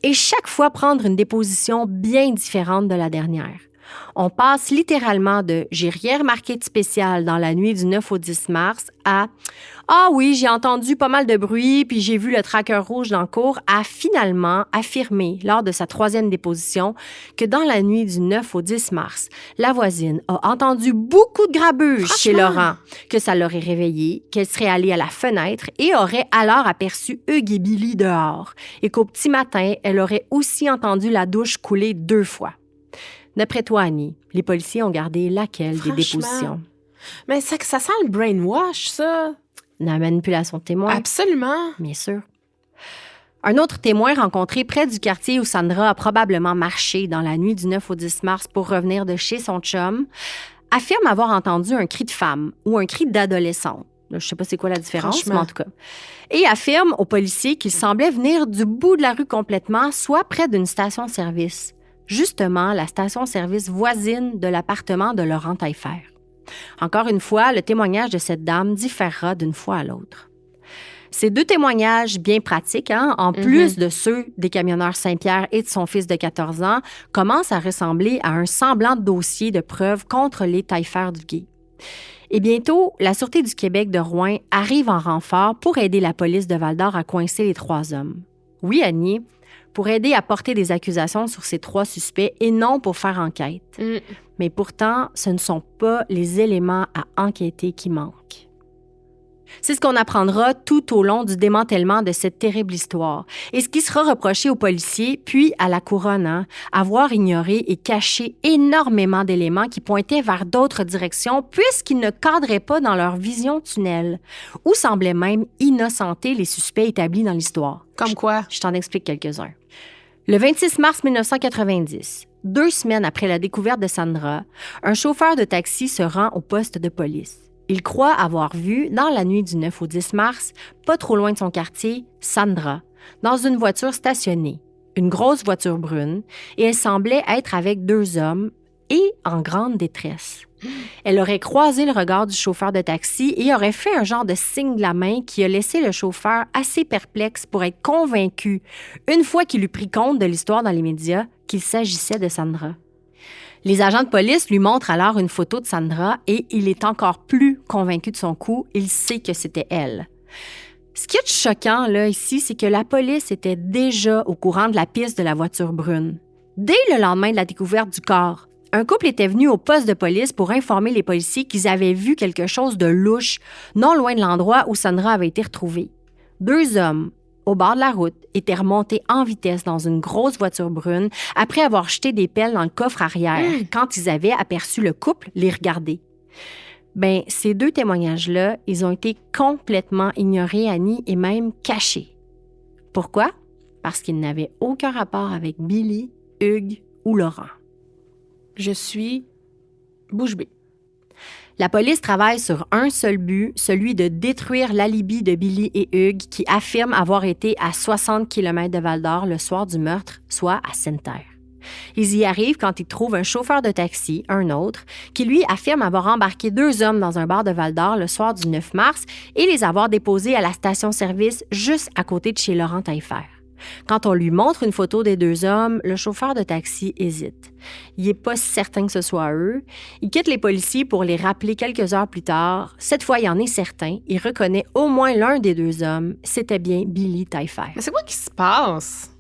et chaque fois prendre une déposition bien différente de la dernière. On passe littéralement de « j'ai rien remarqué de spécial dans la nuit du 9 au 10 mars » à « ah oui, j'ai entendu pas mal de bruit puis j'ai vu le tracker rouge dans le cours » à finalement affirmer lors de sa 3e déposition que dans la nuit du 9 au 10 mars, la voisine a entendu beaucoup de grabuge chez Laurent, que ça l'aurait réveillée, qu'elle serait allée à la fenêtre et aurait alors aperçu Hugues et Billy dehors et qu'au petit matin, elle aurait aussi entendu la douche couler 2 fois. D'après toi, Annie, les policiers ont gardé laquelle des dépositions? Mais ça sent le brainwash, ça. La manipulation de témoins. Absolument. Bien sûr. Un autre témoin rencontré près du quartier où Sandra a probablement marché dans la nuit du 9 au 10 mars pour revenir de chez son chum affirme avoir entendu un cri de femme ou un cri d'adolescente. Je ne sais pas c'est quoi la différence, mais en tout cas. Et affirme aux policiers qu'il semblait venir du bout de la rue complètement, soit près d'une station-service. Justement, la station-service voisine de l'appartement de Laurent Taillefer. Encore une fois, le témoignage de cette dame différera d'une fois à l'autre. Ces 2 témoignages bien pratiques, hein, en plus de ceux des camionneurs Saint-Pierre et de son fils de 14 ans, commencent à ressembler à un semblant de dossier de preuve contre les Taillefer du Gué. Et bientôt, la Sûreté du Québec de Rouen arrive en renfort pour aider la police de Val-d'Or à coincer les 3 hommes. Oui, Annie, pour aider à porter des accusations sur ces 3 suspects et non pour faire enquête. Mais pourtant, ce ne sont pas les éléments à enquêter qui manquent. C'est ce qu'on apprendra tout au long du démantèlement de cette terrible histoire et ce qui sera reproché aux policiers puis à la couronne, hein, avoir ignoré et caché énormément d'éléments qui pointaient vers d'autres directions puisqu'ils ne cadraient pas dans leur vision tunnel ou semblaient même innocenter les suspects établis dans l'histoire. Comme quoi? Je t'en explique quelques-uns. Le 26 mars 1990, 2 semaines après la découverte de Sandra, un chauffeur de taxi se rend au poste de police. Il croit avoir vu, dans la nuit du 9 au 10 mars, pas trop loin de son quartier, Sandra, dans une voiture stationnée, une grosse voiture brune, et elle semblait être avec 2 hommes et en grande détresse. Elle aurait croisé le regard du chauffeur de taxi et aurait fait un genre de signe de la main qui a laissé le chauffeur assez perplexe pour être convaincu, une fois qu'il eut pris compte de l'histoire dans les médias, qu'il s'agissait de Sandra. Les agents de police lui montrent alors une photo de Sandra et il est encore plus convaincu de son coup. Il sait que c'était elle. Ce qui est choquant là, ici, c'est que la police était déjà au courant de la piste de la voiture brune. Dès le lendemain de la découverte du corps, un couple était venu au poste de police pour informer les policiers qu'ils avaient vu quelque chose de louche non loin de l'endroit où Sandra avait été retrouvée. 2 hommes, au bord de la route, étaient remontés en vitesse dans une grosse voiture brune après avoir jeté des pelles dans le coffre arrière quand ils avaient aperçu le couple les regarder. Bien, ces 2 témoignages-là, ils ont été complètement ignorés, Annie, et même cachés. Pourquoi? Parce qu'ils n'avaient aucun rapport avec Billy, Hugues ou Laurent. Je suis bouche bée. La police travaille sur un seul but, celui de détruire l'alibi de Billy et Hugues qui affirment avoir été à 60 km de Val-d'Or le soir du meurtre, soit à Sainte-Terre. Ils y arrivent quand ils trouvent un chauffeur de taxi, un autre, qui lui affirme avoir embarqué 2 hommes dans un bar de Val-d'Or le soir du 9 mars et les avoir déposés à la station-service juste à côté de chez Laurent Taillefer. Quand on lui montre une photo des 2 hommes, le chauffeur de taxi hésite. Il n'est pas certain que ce soit eux. Il quitte les policiers pour les rappeler quelques heures plus tard. Cette fois, il en est certain. Il reconnaît au moins l'un des 2 hommes. C'était bien Billy Taillefer. Mais c'est quoi qui se passe?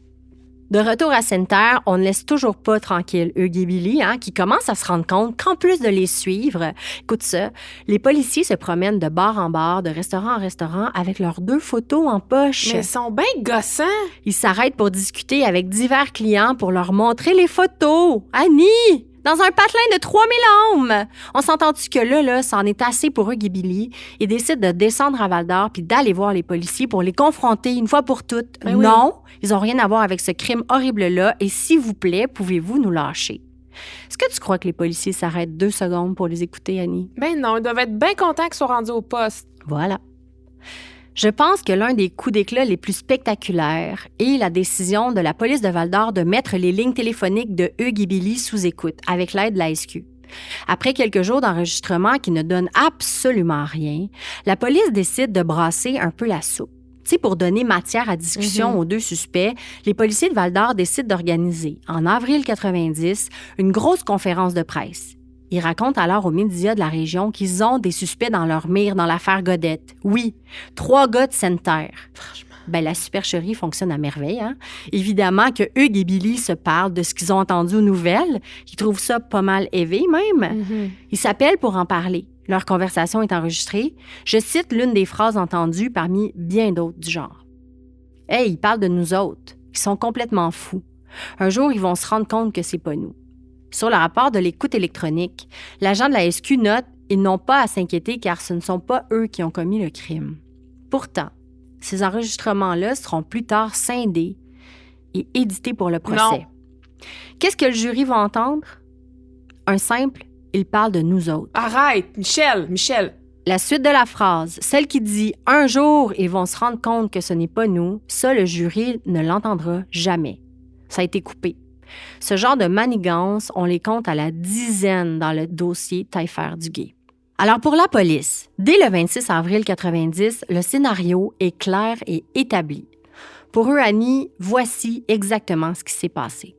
De retour à Sainte-Terre, on ne laisse toujours pas tranquille Hugues et Billy, qui commencent à se rendre compte qu'en plus de les suivre, écoute ça, les policiers se promènent de bar en bar, de restaurant en restaurant avec leurs 2 photos en poche. Mais ils sont bien gossants! Ils s'arrêtent pour discuter avec divers clients pour leur montrer les photos. Annie! Dans un patelin de 3000 hommes! On s'entend-tu que là, c'en est assez pour Hugues et Billy. Ils décident de descendre à Val-d'Or puis d'aller voir les policiers pour les confronter une fois pour toutes. Ben oui. Non, ils n'ont rien à voir avec ce crime horrible-là et s'il vous plaît, pouvez-vous nous lâcher? Est-ce que tu crois que les policiers s'arrêtent 2 secondes pour les écouter, Annie? Ben non, ils doivent être bien contents qu'ils soient rendus au poste. Voilà. Je pense que l'un des coups d'éclat les plus spectaculaires est la décision de la police de Val-d'Or de mettre les lignes téléphoniques de Hugues et Billy sous écoute avec l'aide de la SQ. Après quelques jours d'enregistrement qui ne donnent absolument rien, la police décide de brasser un peu la soupe. Tu sais, pour donner matière à discussion aux 2 suspects, les policiers de Val-d'Or décident d'organiser, en avril 90, une grosse conférence de presse. Ils racontent alors aux médias de la région qu'ils ont des suspects dans leur mire dans l'affaire Godette. Oui, 3 gars de Sainte-Terre. Franchement. Ben, la supercherie fonctionne à merveille. Évidemment que Hugues et Billy se parlent de ce qu'ils ont entendu aux nouvelles. Ils trouvent ça pas mal élevé même. Ils s'appellent pour en parler. Leur conversation est enregistrée. Je cite l'une des phrases entendues parmi bien d'autres du genre. « Hey, ils parlent de nous autres. Ils sont complètement fous. Un jour, ils vont se rendre compte que c'est pas nous. » Sur le rapport de l'écoute électronique, l'agent de la SQ note « Ils n'ont pas à s'inquiéter car ce ne sont pas eux qui ont commis le crime. » Pourtant, ces enregistrements-là seront plus tard scindés et édités pour le procès. Non. Qu'est-ce que le jury va entendre? Un simple « Il parle de nous autres ». Arrête! Michel! La suite de la phrase, celle qui dit « Un jour, ils vont se rendre compte que ce n'est pas nous », ça, le jury ne l'entendra jamais. Ça a été coupé. Ce genre de manigances, on les compte à la dizaine dans le dossier Taillefer-Duguay. Alors pour la police, dès le 26 avril 90, le scénario est clair et établi. Pour eux, Annie, voici exactement ce qui s'est passé.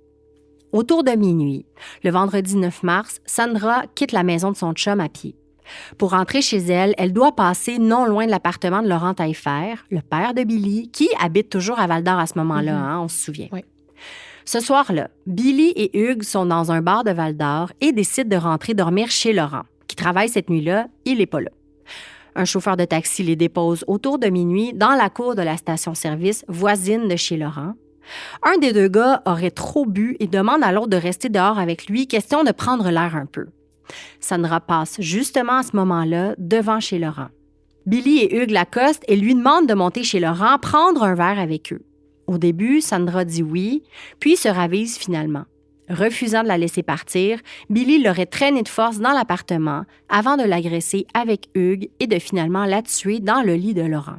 Autour de minuit, le vendredi 9 mars, Sandra quitte la maison de son chum à pied. Pour rentrer chez elle, elle doit passer non loin de l'appartement de Laurent Taillefer, le père de Billy, qui habite toujours à Val-d'Or à ce moment-là, on se souvient. Oui. Ce soir-là, Billy et Hugues sont dans un bar de Val-d'Or et décident de rentrer dormir chez Laurent, qui travaille cette nuit-là. Il n'est pas là. Un chauffeur de taxi les dépose autour de minuit dans la cour de la station-service voisine de chez Laurent. Un des 2 gars aurait trop bu et demande à l'autre de rester dehors avec lui, question de prendre l'air un peu. Sandra passe justement à ce moment-là devant chez Laurent. Billy et Hugues l'accostent et lui demandent de monter chez Laurent prendre un verre avec eux. Au début, Sandra dit oui, puis se ravise finalement. Refusant de la laisser partir, Billy l'aurait traînée de force dans l'appartement avant de l'agresser avec Hugues et de finalement la tuer dans le lit de Laurent.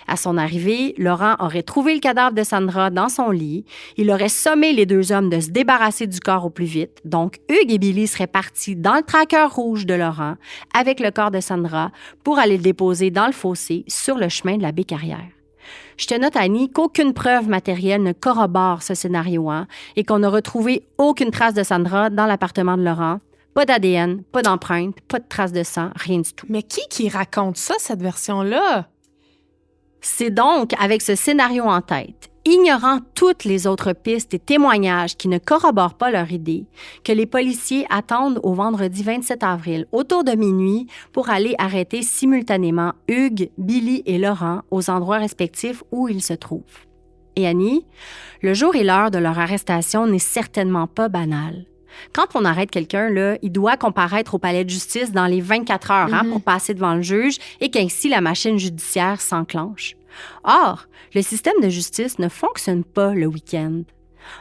À son arrivée, Laurent aurait trouvé le cadavre de Sandra dans son lit. Il aurait sommé les 2 hommes de se débarrasser du corps au plus vite. Donc, Hugues et Billy seraient partis dans le tracker rouge de Laurent avec le corps de Sandra pour aller le déposer dans le fossé sur le chemin de la Baie-Carrière. Je te note, Annie, qu'aucune preuve matérielle ne corrobore ce scénario et qu'on n'a retrouvé aucune trace de Sandra dans l'appartement de Laurent. Pas d'ADN, pas d'empreinte, pas de traces de sang, rien du tout. Mais qui raconte ça, cette version-là? C'est donc avec ce scénario en tête, ignorant toutes les autres pistes et témoignages qui ne corroborent pas leur idée, que les policiers attendent au vendredi 27 avril, autour de minuit, pour aller arrêter simultanément Hugues, Billy et Laurent aux endroits respectifs où ils se trouvent. Et Annie, le jour et l'heure de leur arrestation n'est certainement pas banal. Quand on arrête quelqu'un, là, il doit comparaître au palais de justice dans les 24 heures pour passer devant le juge et qu'ainsi la machine judiciaire s'enclenche. Or, le système de justice ne fonctionne pas le week-end.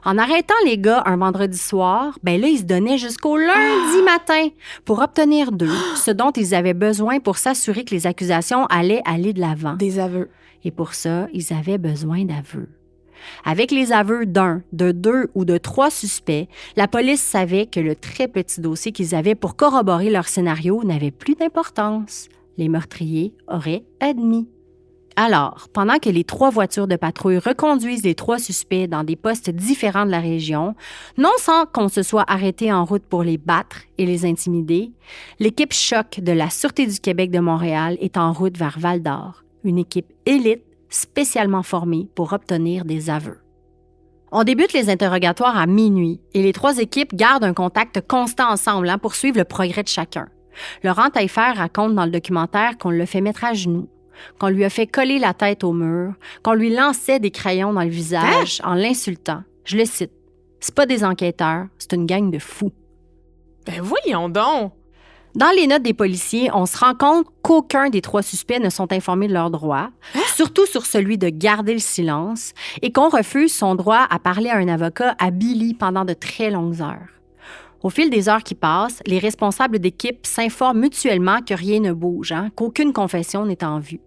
En arrêtant les gars un vendredi soir, ben là, ils se donnaient jusqu'au lundi matin pour obtenir d'eux ce dont ils avaient besoin pour s'assurer que les accusations allaient aller de l'avant. Des aveux. Et pour ça, ils avaient besoin d'aveux. Avec les aveux d'un, de deux ou de trois suspects, la police savait que le très petit dossier qu'ils avaient pour corroborer leur scénario n'avait plus d'importance. Les meurtriers auraient admis. Alors, pendant que les 3 voitures de patrouille reconduisent les 3 suspects dans des postes différents de la région, non sans qu'on se soit arrêté en route pour les battre et les intimider, l'équipe choc de la Sûreté du Québec de Montréal est en route vers Val-d'Or, une équipe élite spécialement formée pour obtenir des aveux. On débute les interrogatoires à minuit et les 3 équipes gardent un contact constant ensemble pour suivre le progrès de chacun. Laurent Taillefer raconte dans le documentaire qu'on le fait mettre à genoux, qu'on lui a fait coller la tête au mur, qu'on lui lançait des crayons dans le visage en l'insultant. Je le cite. « C'est pas des enquêteurs, c'est une gang de fous. » Ben voyons donc! Dans les notes des policiers, on se rend compte qu'aucun des 3 suspects ne sont informés de leurs droits, surtout sur celui de garder le silence, et qu'on refuse son droit à parler à un avocat à Billy pendant de très longues heures. Au fil des heures qui passent, les responsables d'équipe s'informent mutuellement que rien ne bouge, qu'aucune confession n'est en vue.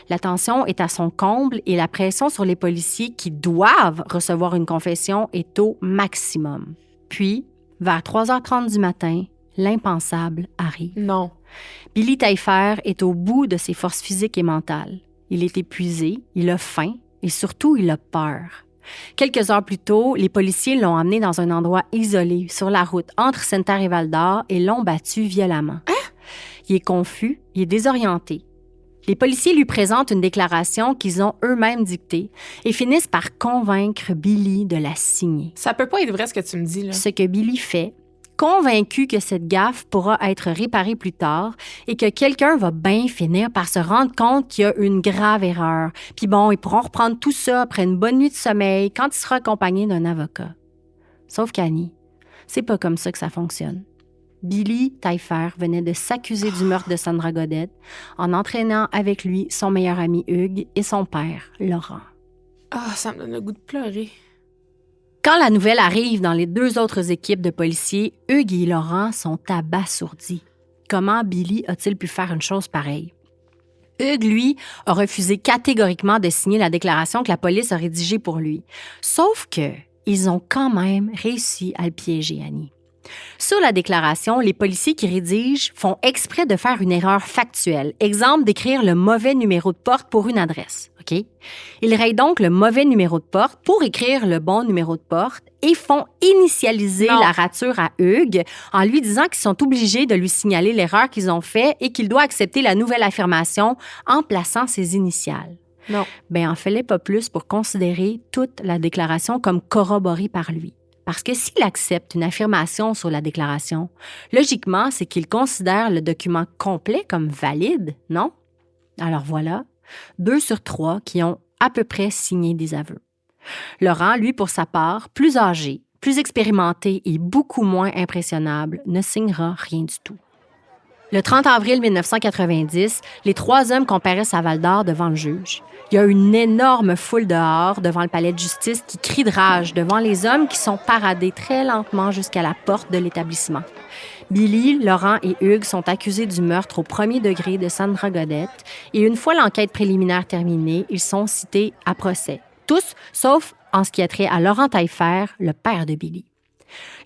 La tension est à son comble et la pression sur les policiers qui doivent recevoir une confession est au maximum. Puis, vers 3h30 du matin, l'impensable arrive. Non. Billy Taillefer est au bout de ses forces physiques et mentales. Il est épuisé, il a faim et surtout, il a peur. Quelques heures plus tôt, les policiers l'ont emmené dans un endroit isolé sur la route entre Sainte-Terre et Val-d'Or et l'ont battu violemment. Il est confus, il est désorienté. Les policiers lui présentent une déclaration qu'ils ont eux-mêmes dictée et finissent par convaincre Billy de la signer. Ça peut pas être vrai ce que tu me dis, là. Ce que Billy fait, convaincu que cette gaffe pourra être réparée plus tard et que quelqu'un va bien finir par se rendre compte qu'il y a une grave erreur. Puis bon, ils pourront reprendre tout ça après une bonne nuit de sommeil quand il sera accompagné d'un avocat. Sauf qu'Annie, c'est pas comme ça que ça fonctionne. Billy Taillefer venait de s'accuser du meurtre de Sandra Godette en entraînant avec lui son meilleur ami Hugues et son père, Laurent. Ah, ça me donne le goût de pleurer. Quand la nouvelle arrive dans les 2 autres équipes de policiers, Hugues et Laurent sont abasourdis. Comment Billy a-t-il pu faire une chose pareille? Hugues, lui, a refusé catégoriquement de signer la déclaration que la police a rédigée pour lui. Sauf que ils ont quand même réussi à le piéger, Annie. Sur la déclaration, les policiers qui rédigent font exprès de faire une erreur factuelle. Exemple, d'écrire le mauvais numéro de porte pour une adresse. OK? Ils rayent donc le mauvais numéro de porte pour écrire le bon numéro de porte et font initialiser la rature à Hugues en lui disant qu'ils sont obligés de lui signaler l'erreur qu'ils ont faite et qu'il doit accepter la nouvelle affirmation en plaçant ses initiales. Non. Ben, en fallait pas plus pour considérer toute la déclaration comme corroborée par lui. Parce que s'il accepte une affirmation sur la déclaration, logiquement, c'est qu'il considère le document complet comme valide, non? Alors voilà, 2 sur 3 qui ont à peu près signé des aveux. Laurent, lui, pour sa part, plus âgé, plus expérimenté et beaucoup moins impressionnable, ne signera rien du tout. Le 30 avril 1990, les 3 hommes comparaissent à Val-d'Or devant le juge. Il y a une énorme foule dehors devant le palais de justice qui crie de rage devant les hommes qui sont paradés très lentement jusqu'à la porte de l'établissement. Billy, Laurent et Hugues sont accusés du meurtre au premier degré de Sandra Godette et une fois l'enquête préliminaire terminée, ils sont cités à procès. Tous, sauf en ce qui a trait à Laurent Taillefer, le père de Billy.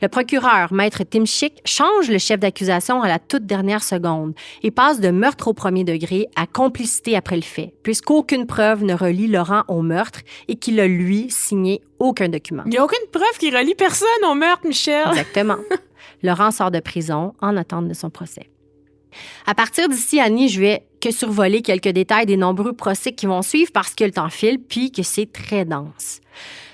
Le procureur, maître Tim Schick, change le chef d'accusation à la toute dernière seconde et passe de meurtre au premier degré à complicité après le fait, puisqu'aucune preuve ne relie Laurent au meurtre et qu'il a, lui, signé aucun document. Il n'y a aucune preuve qui relie personne au meurtre, Michel. Exactement. Laurent sort de prison en attente de son procès. À partir d'ici, Annie, je vais que survoler quelques détails des nombreux procès qui vont suivre parce que le temps file puis que c'est très dense.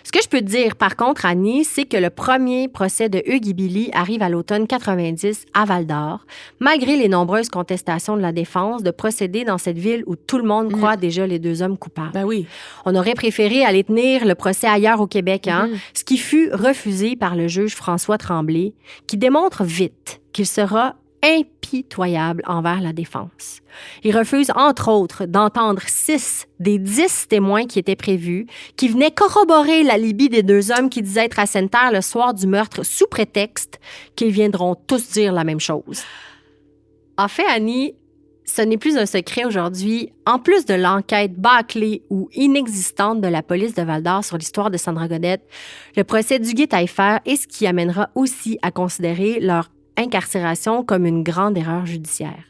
Ce que je peux te dire, par contre, Annie, c'est que le premier procès de Hugues et Billy arrive à l'automne 90 à Val-d'Or, malgré les nombreuses contestations de la défense de procéder dans cette ville où tout le monde croit déjà les 2 hommes coupables. Ben oui. On aurait préféré aller tenir le procès ailleurs au Québec, ce qui fut refusé par le juge François Tremblay, qui démontre vite qu'il sera impitoyable envers la défense. Il refuse, entre autres, d'entendre 6 des 10 témoins qui étaient prévus, qui venaient corroborer l'alibi des 2 hommes qui disaient être à Sainte-Terre le soir du meurtre sous prétexte qu'ils viendront tous dire la même chose. En fait, Annie, ce n'est plus un secret aujourd'hui. En plus de l'enquête bâclée ou inexistante de la police de Val-d'Or sur l'histoire de Sandra Godette, le procès d'Huguet-Taillefer est ce qui amènera aussi à considérer leur incarcération comme une grande erreur judiciaire.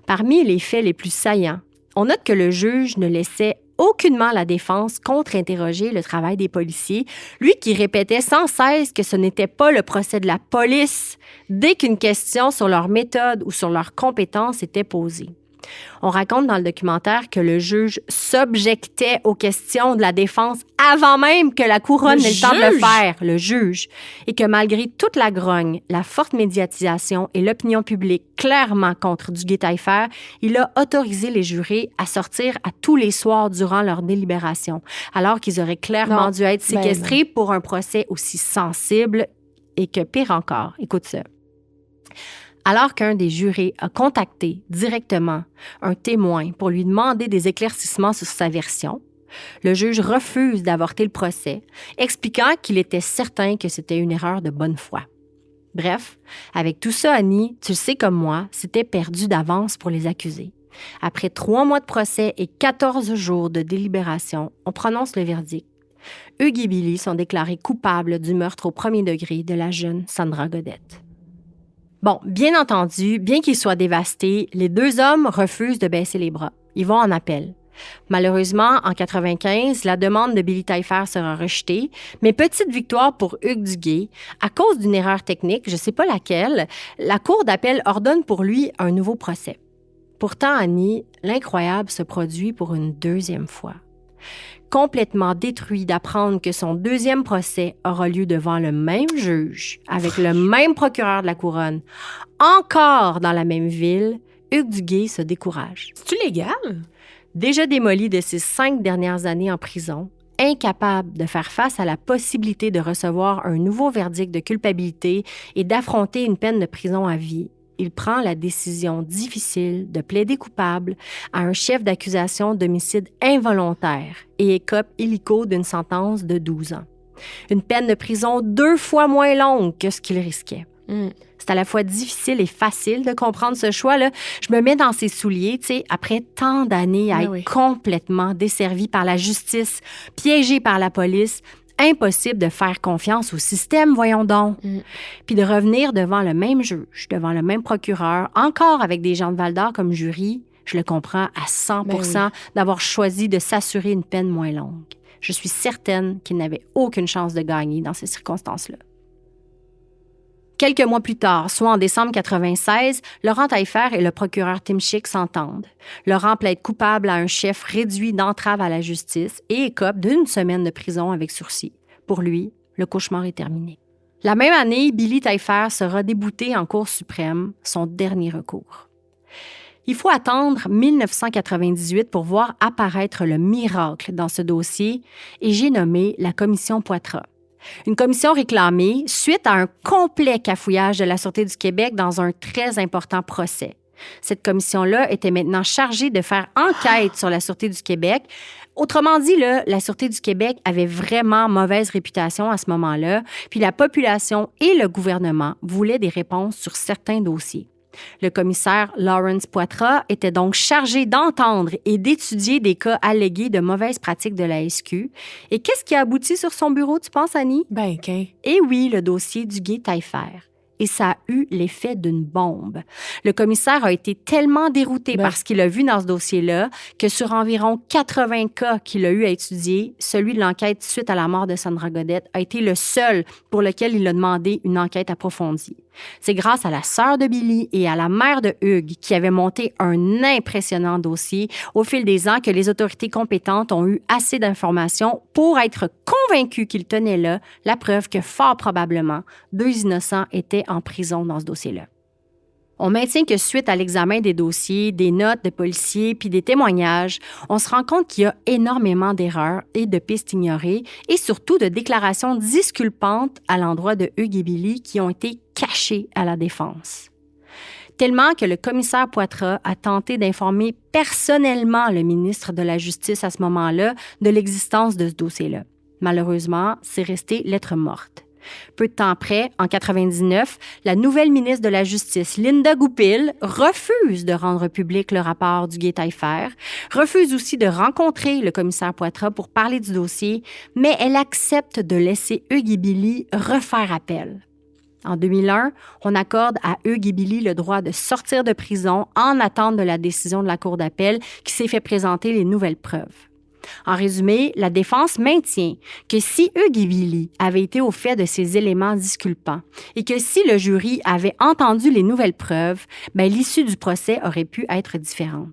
Parmi les faits les plus saillants, on note que le juge ne laissait aucunement la défense contre-interroger le travail des policiers, lui qui répétait sans cesse que ce n'était pas le procès de la police dès qu'une question sur leur méthode ou sur leurs compétences était posée. On raconte dans le documentaire que le juge s'objectait aux questions de la défense avant même que la couronne n'ait le temps de le faire, le juge, et que malgré toute la grogne, la forte médiatisation et l'opinion publique clairement contre Huguet-Taillefer, il a autorisé les jurés à sortir à tous les soirs durant leur délibération, alors qu'ils auraient clairement dû être séquestrés pour un procès aussi sensible et que, pire encore, écoute ça. Alors qu'un des jurés a contacté directement un témoin pour lui demander des éclaircissements sur sa version, le juge refuse d'avorter le procès, expliquant qu'il était certain que c'était une erreur de bonne foi. Bref, avec tout ça, Annie, tu le sais comme moi, c'était perdu d'avance pour les accusés. Après 3 mois de procès et 14 jours de délibération, on prononce le verdict. Hugues et Billy sont déclarés coupables du meurtre au premier degré de la jeune Sandra Godette. Bon, bien entendu, bien qu'ils soient dévastés, les 2 hommes refusent de baisser les bras. Ils vont en appel. Malheureusement, en 1995, la demande de Billy Taillefer sera rejetée, mais petite victoire pour Hugues Duguay. À cause d'une erreur technique, je ne sais pas laquelle, la Cour d'appel ordonne pour lui un nouveau procès. Pourtant, Annie, l'incroyable se produit pour une 2e fois. Complètement détruit d'apprendre que son 2e procès aura lieu devant le même juge, avec le même procureur de la couronne, encore dans la même ville, Hugues Duguay se décourage. C'est-tu légal? Déjà démoli de ses 5 dernières années en prison, incapable de faire face à la possibilité de recevoir un nouveau verdict de culpabilité et d'affronter une peine de prison à vie, il prend la décision difficile de plaider coupable à un chef d'accusation d'homicide involontaire et écope illico d'une sentence de 12 ans. Une peine de prison 2 fois moins longue que ce qu'il risquait. C'est à la fois difficile et facile de comprendre ce choix-là. Je me mets dans ses souliers, tu sais, après tant d'années à être complètement desservi par la justice, piégé par la police. Impossible de faire confiance au système, voyons donc. Puis de revenir devant le même juge, devant le même procureur, encore avec des gens de Val-d'Or comme jury, je le comprends à 100% d'avoir choisi de s'assurer une peine moins longue. Je suis certaine qu'il n'avait aucune chance de gagner dans ces circonstances-là. Quelques mois plus tard, soit en décembre 1996, Laurent Taillefer et le procureur Tim Schick s'entendent. Laurent plaide coupable à un chef réduit d'entrave à la justice et écope d'1 semaine de prison avec sursis. Pour lui, le cauchemar est terminé. La même année, Billy Taillefer sera débouté en Cour suprême, son dernier recours. Il faut attendre 1998 pour voir apparaître le miracle dans ce dossier et j'ai nommé la commission Poitras. Une commission réclamée suite à un complet cafouillage de la Sûreté du Québec dans un très important procès. Cette commission-là était maintenant chargée de faire enquête sur la Sûreté du Québec. Autrement dit, là, la Sûreté du Québec avait vraiment mauvaise réputation à ce moment-là, puis la population et le gouvernement voulaient des réponses sur certains dossiers. Le commissaire Lawrence Poitras était donc chargé d'entendre et d'étudier des cas allégués de mauvaises pratiques de la SQ. Et qu'est-ce qui a abouti sur son bureau, tu penses, Annie? Eh oui, le dossier d'Huguet-Taillefer. Et ça a eu l'effet d'une bombe. Le commissaire a été tellement dérouté par ce qu'il a vu dans ce dossier-là que sur environ 80 cas qu'il a eu à étudier, celui de l'enquête suite à la mort de Sandra Godette a été le seul pour lequel il a demandé une enquête approfondie. C'est grâce à la sœur de Billy et à la mère de Hugues qui avaient monté un impressionnant dossier au fil des ans que les autorités compétentes ont eu assez d'informations pour être convaincus qu'ils tenaient là la preuve que fort probablement 2 innocents étaient en prison dans ce dossier-là. On maintient que suite à l'examen des dossiers, des notes de policiers puis des témoignages, on se rend compte qu'il y a énormément d'erreurs et de pistes ignorées et surtout de déclarations disculpantes à l'endroit de Hugues et Billy qui ont été cachées à la défense. tellement que le commissaire Poitras a tenté d'informer personnellement le ministre de la Justice à ce moment-là de l'existence de ce dossier-là. Malheureusement, c'est resté lettre morte. Peu de temps après, en 99, la nouvelle ministre de la Justice, Linda Goupil, refuse de rendre public le rapport du Guy Taillefer, refuse aussi de rencontrer le commissaire Poitras pour parler du dossier, mais elle accepte de laisser Hugues et Billy refaire appel. En 2001, on accorde à Hugues et Billy le droit de sortir de prison en attente de la décision de la Cour d'appel qui s'est fait présenter les nouvelles preuves. En résumé, la défense maintient que si Hugues et Billy avaient été au fait de ces éléments disculpants et que si le jury avait entendu les nouvelles preuves, l'issue du procès aurait pu être différente.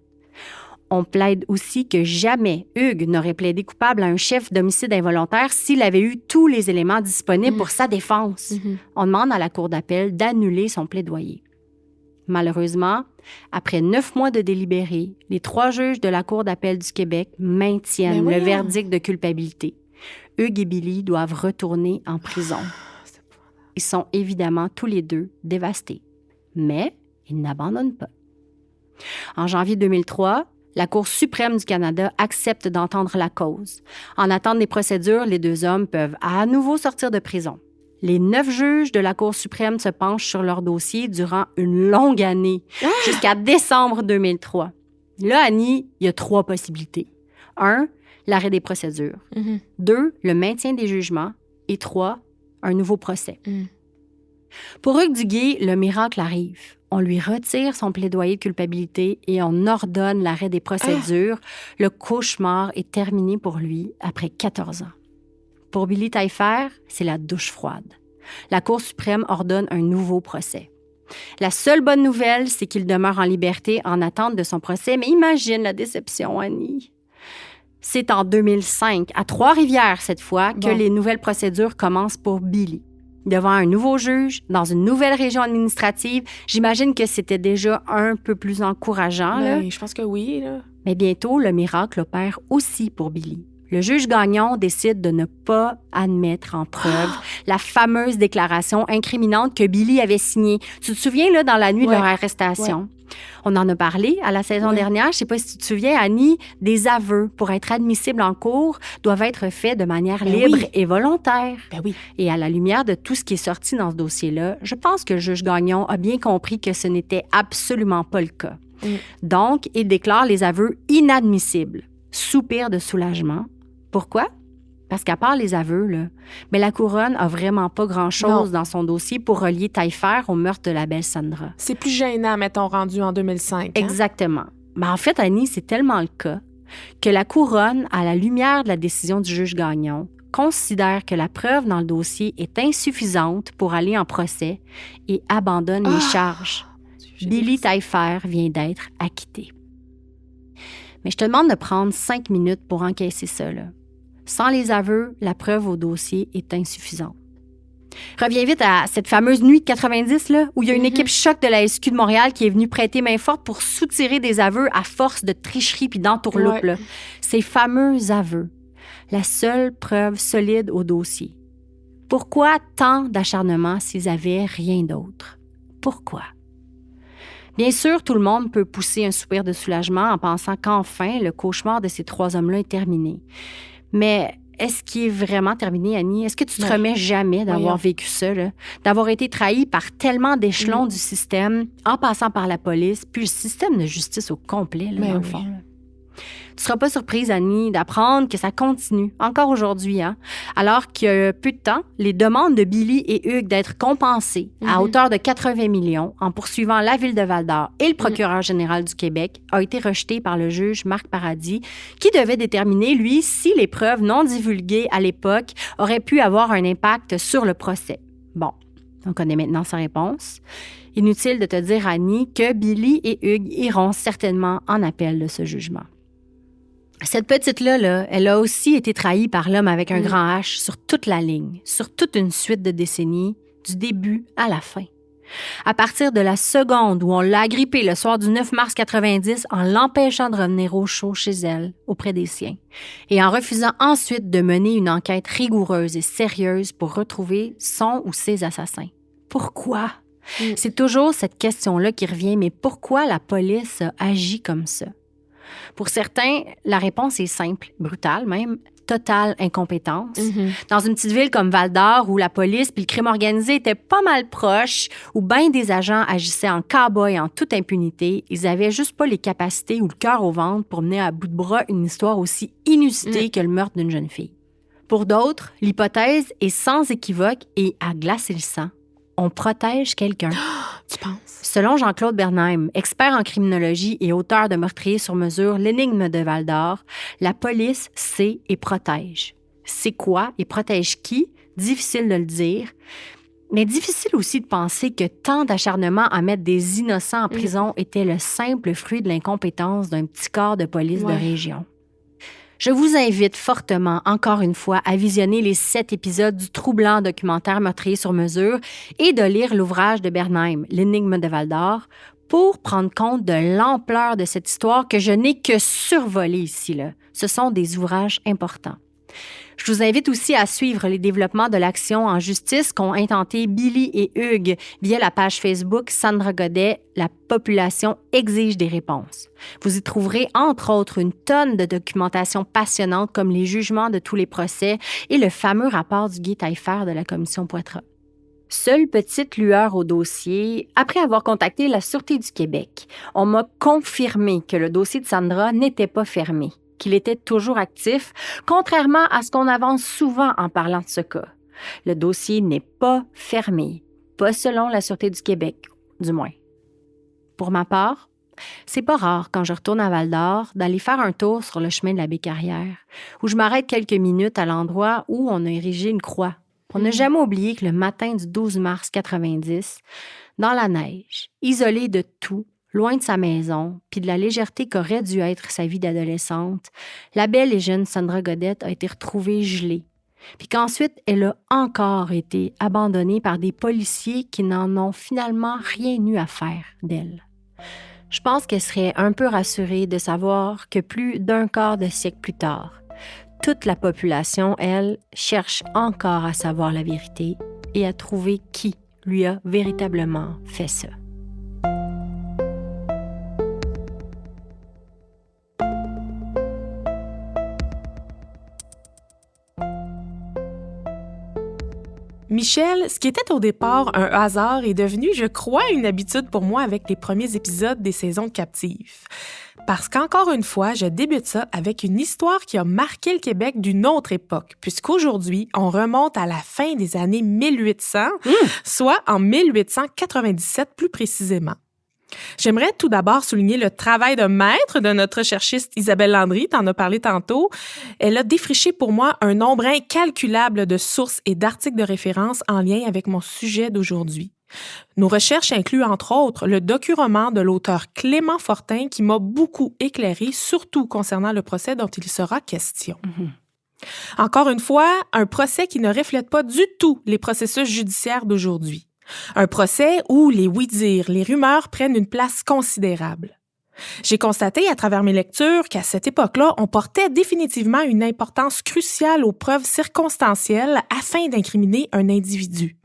On plaide aussi que jamais Hugues n'aurait plaidé coupable à un chef d'homicide involontaire s'il avait eu tous les éléments disponibles pour sa défense. On demande à la Cour d'appel d'annuler son plaidoyer. Malheureusement, après 9 mois de délibéré, les 3 juges de la Cour d'appel du Québec maintiennent le verdict de culpabilité. Hugues et Billy doivent retourner en prison. Ils sont évidemment tous les deux dévastés. Mais ils n'abandonnent pas. En janvier 2003, la Cour suprême du Canada accepte d'entendre la cause. En attente des procédures, les 2 hommes peuvent à nouveau sortir de prison. Les 9 juges de la Cour suprême se penchent sur leur dossier durant une longue année, jusqu'à décembre 2003. Là, Annie, il y a 3 possibilités. 1, l'arrêt des procédures. 2, le maintien des jugements. Et 3, un nouveau procès. Pour Hugues Duguay, le miracle arrive. On lui retire son plaidoyer de culpabilité et on ordonne l'arrêt des procédures. Le cauchemar est terminé pour lui après 14 ans. Pour Billy Taillefer, c'est la douche froide. La Cour suprême ordonne un nouveau procès. La seule bonne nouvelle, c'est qu'il demeure en liberté en attente de son procès, mais imagine la déception, Annie. C'est en 2005, à Trois-Rivières cette fois, que les nouvelles procédures commencent pour Billy. Devant un nouveau juge, dans une nouvelle région administrative, j'imagine que c'était déjà un peu plus encourageant. Je pense que oui. Là. Mais bientôt, le miracle opère aussi pour Billy. Le juge Gagnon décide de ne pas admettre en preuve la fameuse déclaration incriminante que Billy avait signée. Tu te souviens, là, dans la nuit de leur arrestation? Ouais. On en a parlé à la saison dernière. Je ne sais pas si tu te souviens, Annie, des aveux pour être admissibles en cours doivent être faits de manière libre et volontaire. Et à la lumière de tout ce qui est sorti dans ce dossier-là, je pense que le juge Gagnon a bien compris que ce n'était absolument pas le cas. Donc, il déclare les aveux inadmissibles. Soupir de soulagement. Pourquoi? Parce qu'à part les aveux, là, mais la couronne a vraiment pas grand-chose dans son dossier pour relier Taillefer au meurtre de la belle Sandra. C'est plus gênant, mettons, rendu en 2005. Exactement. En fait, Annie, c'est tellement le cas que la couronne, à la lumière de la décision du juge Gagnon, considère que la preuve dans le dossier est insuffisante pour aller en procès et abandonne les charges. Billy Taillefer vient d'être acquitté. Mais je te demande de prendre 5 minutes pour encaisser ça, là. Sans les aveux, la preuve au dossier est insuffisante. Reviens vite à cette fameuse nuit de 90, là, où il y a une équipe choc de la SQ de Montréal qui est venue prêter main forte pour soutirer des aveux à force de tricherie puis d'entourloupe. Là. Ces fameux aveux, la seule preuve solide au dossier. Pourquoi tant d'acharnement s'ils avaient rien d'autre? Pourquoi? Bien sûr, tout le monde peut pousser un soupir de soulagement en pensant qu'enfin, le cauchemar de ces 3 hommes-là est terminé. Mais est-ce qu'il est vraiment terminé, Annie? Est-ce que tu te remets jamais d'avoir vécu ça, là? D'avoir été trahi par tellement d'échelons du système, en passant par la police, puis le système de justice au complet, là, dans le fond, là? Tu ne seras pas surprise, Annie, d'apprendre que ça continue, encore aujourd'hui, hein? Alors qu'il y a peu de temps, les demandes de Billy et Hugues d'être compensés à hauteur de 80 millions en poursuivant la Ville de Val-d'Or et le procureur général du Québec a été rejetées par le juge Marc Paradis, qui devait déterminer, lui, si les preuves non divulguées à l'époque auraient pu avoir un impact sur le procès. Bon, on connaît maintenant sa réponse. Inutile de te dire, Annie, que Billy et Hugues iront certainement en appel de ce jugement. Cette petite-là, là, elle a aussi été trahie par l'homme avec un grand H sur toute la ligne, sur toute une suite de décennies, du début à la fin. À partir de la seconde où on l'a agrippée le soir du 9 mars 90 en l'empêchant de revenir au chaud chez elle, auprès des siens, et en refusant ensuite de mener une enquête rigoureuse et sérieuse pour retrouver son ou ses assassins. Pourquoi? C'est toujours cette question-là qui revient, mais pourquoi la police a agi comme ça? Pour certains, la réponse est simple, brutale même, totale incompétence. Dans une petite ville comme Val-d'Or, où la police puis le crime organisé étaient pas mal proches, où bien des agents agissaient en cow-boy en toute impunité, ils avaient juste pas les capacités ou le cœur au ventre pour mener à bout de bras une histoire aussi inusitée que le meurtre d'une jeune fille. Pour d'autres, l'hypothèse est sans équivoque et à glacer le sang. On protège quelqu'un. Tu penses? Selon Jean-Claude Bernheim, expert en criminologie et auteur de Meurtrier sur mesure, l'énigme de Val-d'Or, la police sait et protège. C'est quoi et protège qui? Difficile de le dire. Mais difficile aussi de penser que tant d'acharnement à mettre des innocents en prison était le simple fruit de l'incompétence d'un petit corps de police de région. Je vous invite fortement, encore une fois, à visionner les 7 épisodes du troublant documentaire Meurtrier sur mesure et de lire l'ouvrage de Bernheim, L'énigme de Val-d'Or, pour prendre compte de l'ampleur de cette histoire que je n'ai que survolée ici, là. Ce sont des ouvrages importants. Je vous invite aussi à suivre les développements de l'action en justice qu'ont intenté Billy et Hugues via la page Facebook Sandra Godet, La population exige des réponses. Vous y trouverez entre autres une tonne de documentation passionnante comme les jugements de tous les procès et le fameux rapport du Guy Taillefer de la commission Poitras. Seule petite lueur au dossier, après avoir contacté la Sûreté du Québec, on m'a confirmé que le dossier de Sandra n'était pas fermé, qu'il était toujours actif, contrairement à ce qu'on avance souvent en parlant de ce cas. Le dossier n'est pas fermé, pas selon la Sûreté du Québec, du moins. Pour ma part, c'est pas rare quand je retourne à Val-d'Or d'aller faire un tour sur le chemin de la Baie-Carrière, où je m'arrête quelques minutes à l'endroit où on a érigé une croix. On n'a jamais oublié que le matin du 12 mars 90, dans la neige, isolé de tout, loin de sa maison, puis de la légèreté qu'aurait dû être sa vie d'adolescente, la belle et jeune Sandra Godet a été retrouvée gelée, puis qu'ensuite elle a encore été abandonnée par des policiers qui n'en ont finalement rien eu à faire d'elle. Je pense qu'elle serait un peu rassurée de savoir que plus d'un quart de siècle plus tard, toute la population, elle, cherche encore à savoir la vérité et à trouver qui lui a véritablement fait ça. Michel, ce qui était au départ un hasard est devenu, je crois, une habitude pour moi avec les premiers épisodes des saisons de Captive. Parce qu'encore une fois, je débute ça avec une histoire qui a marqué le Québec d'une autre époque, puisqu'aujourd'hui, on remonte à la fin des années 1800, soit en 1897 plus précisément. J'aimerais tout d'abord souligner le travail de maître de notre recherchiste Isabelle Landry, t'en as parlé tantôt. Elle a défriché pour moi un nombre incalculable de sources et d'articles de référence en lien avec mon sujet d'aujourd'hui. Nos recherches incluent entre autres le docu-roman de l'auteur Clément Fortin qui m'a beaucoup éclairé, surtout concernant le procès dont il sera question. Encore une fois, un procès qui ne reflète pas du tout les processus judiciaires d'aujourd'hui. Un procès où les oui-dire, les rumeurs prennent une place considérable. J'ai constaté à travers mes lectures qu'à cette époque-là, on portait définitivement une importance cruciale aux preuves circonstancielles afin d'incriminer un individu.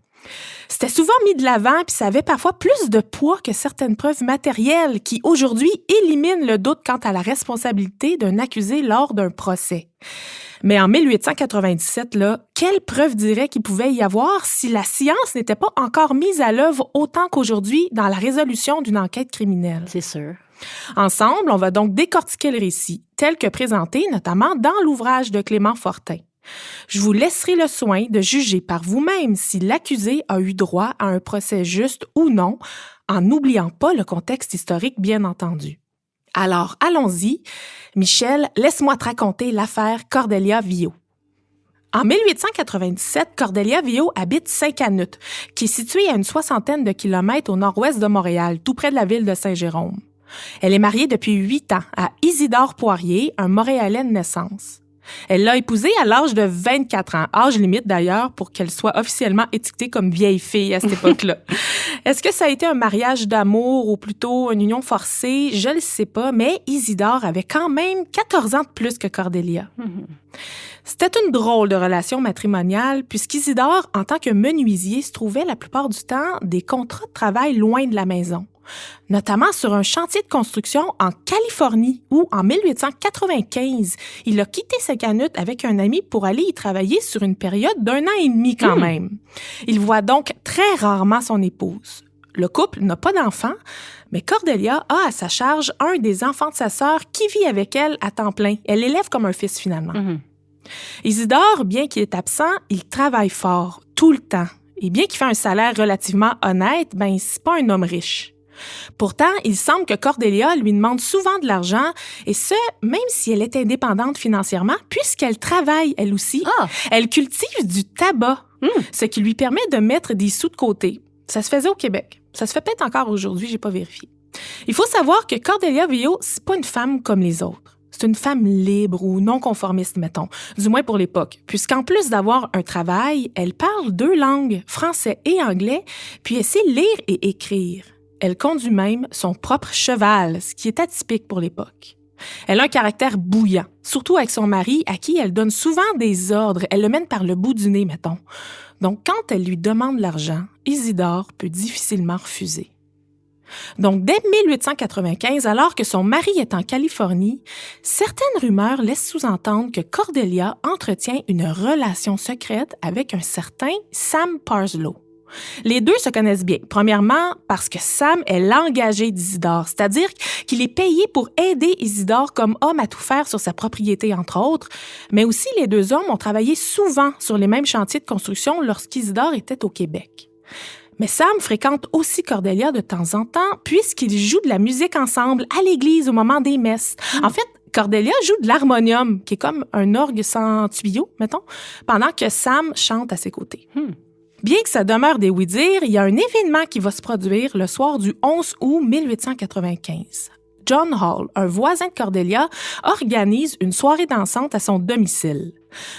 C'était souvent mis de l'avant puis ça avait parfois plus de poids que certaines preuves matérielles qui, aujourd'hui, éliminent le doute quant à la responsabilité d'un accusé lors d'un procès. Mais en 1897, là, quelle preuve dirait qu'il pouvait y avoir si la science n'était pas encore mise à l'œuvre autant qu'aujourd'hui dans la résolution d'une enquête criminelle? C'est sûr. Ensemble, on va donc décortiquer le récit, tel que présenté notamment dans l'ouvrage de Clément Fortin. Je vous laisserai le soin de juger par vous-même si l'accusé a eu droit à un procès juste ou non, en n'oubliant pas le contexte historique, bien entendu. Alors, allons-y. Michel, laisse-moi te raconter l'affaire Cordelia Viau. En 1897, Cordelia Viau habite Saint-Canute, qui est située à une 60aine de kilomètres au nord-ouest de Montréal, tout près de la ville de Saint-Jérôme. Elle est mariée depuis 8 ans à Isidore Poirier, un Montréalais de naissance. Elle l'a épousé à l'âge de 24 ans, âge limite d'ailleurs pour qu'elle soit officiellement étiquetée comme vieille fille à cette époque-là. Est-ce que ça a été un mariage d'amour ou plutôt une union forcée? Je le sais pas, mais Isidore avait quand même 14 ans de plus que Cordelia. C'était une drôle de relation matrimoniale puisqu'Isidore, en tant que menuisier, se trouvait la plupart du temps des contrats de travail loin de la maison, notamment sur un chantier de construction en Californie où, en 1895, il a quitté sa canute avec un ami pour aller y travailler sur une période d'1 an et demi quand même. Il voit donc très rarement son épouse. Le couple n'a pas d'enfants, mais Cordelia a à sa charge un des enfants de sa sœur qui vit avec elle à temps plein. Elle l'élève comme un fils finalement. Isidore, bien qu'il est absent, il travaille fort, tout le temps. Et bien qu'il fait un salaire relativement honnête, c'est pas un homme riche. Pourtant, il semble que Cordelia lui demande souvent de l'argent, et ce, même si elle est indépendante financièrement, puisqu'elle travaille, elle aussi. Elle cultive du tabac, ce qui lui permet de mettre des sous de côté. Ça se faisait au Québec. Ça se fait peut-être encore aujourd'hui, j'ai pas vérifié. Il faut savoir que Cordelia Vio, c'est pas une femme comme les autres. C'est une femme libre ou non conformiste, mettons, du moins pour l'époque, puisqu'en plus d'avoir un travail, elle parle 2 langues, français et anglais, puis elle sait lire et écrire. Elle conduit même son propre cheval, ce qui est atypique pour l'époque. Elle a un caractère bouillant, surtout avec son mari, à qui elle donne souvent des ordres. Elle le mène par le bout du nez, mettons. Donc, quand elle lui demande l'argent, Isidore peut difficilement refuser. Donc, dès 1895, alors que son mari est en Californie, certaines rumeurs laissent sous-entendre que Cordelia entretient une relation secrète avec un certain Sam Parslow. Les deux se connaissent bien. Premièrement, parce que Sam est l'engagé d'Isidore, c'est-à-dire qu'il est payé pour aider Isidore comme homme à tout faire sur sa propriété, entre autres. Mais aussi, les 2 hommes ont travaillé souvent sur les mêmes chantiers de construction lorsqu'Isidore était au Québec. Mais Sam fréquente aussi Cordelia de temps en temps, puisqu'ils jouent de la musique ensemble à l'église au moment des messes. En fait, Cordelia joue de l'harmonium, qui est comme un orgue sans tuyau, mettons, pendant que Sam chante à ses côtés. Bien que ça demeure des oui-dire, il y a un événement qui va se produire le soir du 11 août 1895. John Hall, un voisin de Cordelia, organise une soirée dansante à son domicile.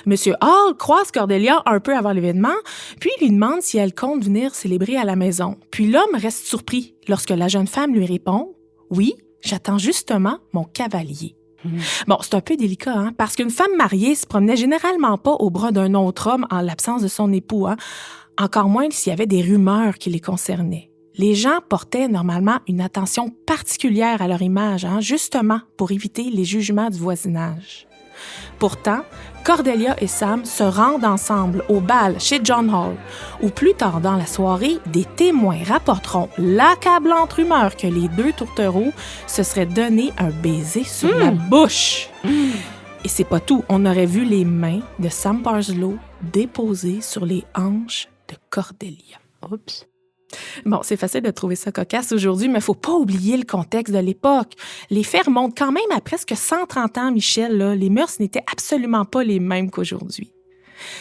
Monsieur Hall croise Cordelia un peu avant l'événement, puis lui demande si elle compte venir célébrer à la maison. Puis l'homme reste surpris lorsque la jeune femme lui répond « Oui, j'attends justement mon cavalier ». Bon, c'est un peu délicat, hein, parce qu'une femme mariée se promenait généralement pas au bras d'un autre homme en l'absence de son époux, hein, encore moins s'il y avait des rumeurs qui les concernaient. Les gens portaient normalement une attention particulière à leur image, hein, justement pour éviter les jugements du voisinage. Pourtant, Cordelia et Sam se rendent ensemble au bal chez John Hall, où plus tard dans la soirée, des témoins rapporteront l'accablante rumeur que les 2 tourtereaux se seraient donné un baiser sur la bouche. Et c'est pas tout, on aurait vu les mains de Sam Parslow déposées sur les hanches de Cordelia. Oups. Bon, c'est facile de trouver ça cocasse aujourd'hui, mais il faut pas oublier le contexte de l'époque. Les faits remontent quand même à presque 130 ans, Michel. Là. Les mœurs n'étaient absolument pas les mêmes qu'aujourd'hui.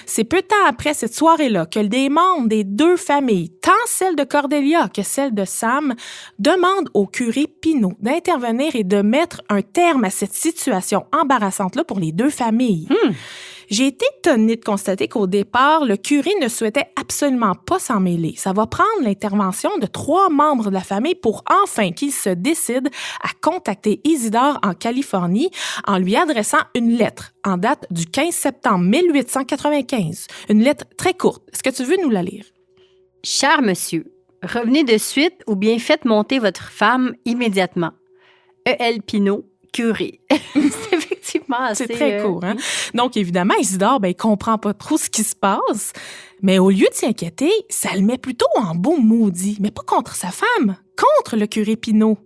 C'est peu de temps après cette soirée-là que des membres des 2 familles, tant celle de Cordelia que celle de Sam, demandent au curé Pinault d'intervenir et de mettre un terme à cette situation embarrassante-là pour les 2 familles. J'ai été étonnée de constater qu'au départ, le curé ne souhaitait absolument pas s'en mêler. Ça va prendre l'intervention de 3 membres de la famille pour enfin qu'il se décide à contacter Isidore en Californie en lui adressant une lettre en date du 15 septembre 1895. Une lettre très courte. Est-ce que tu veux nous la lire? Cher monsieur, revenez de suite ou bien faites monter votre femme immédiatement. E.L. Pinault, curé. C'est effectivement assez... C'est très court, hein? Donc, évidemment, Isidore, il comprend pas trop ce qui se passe, mais au lieu de s'inquiéter, ça le met plutôt en beau maudit, mais pas contre sa femme, contre le curé Pinault.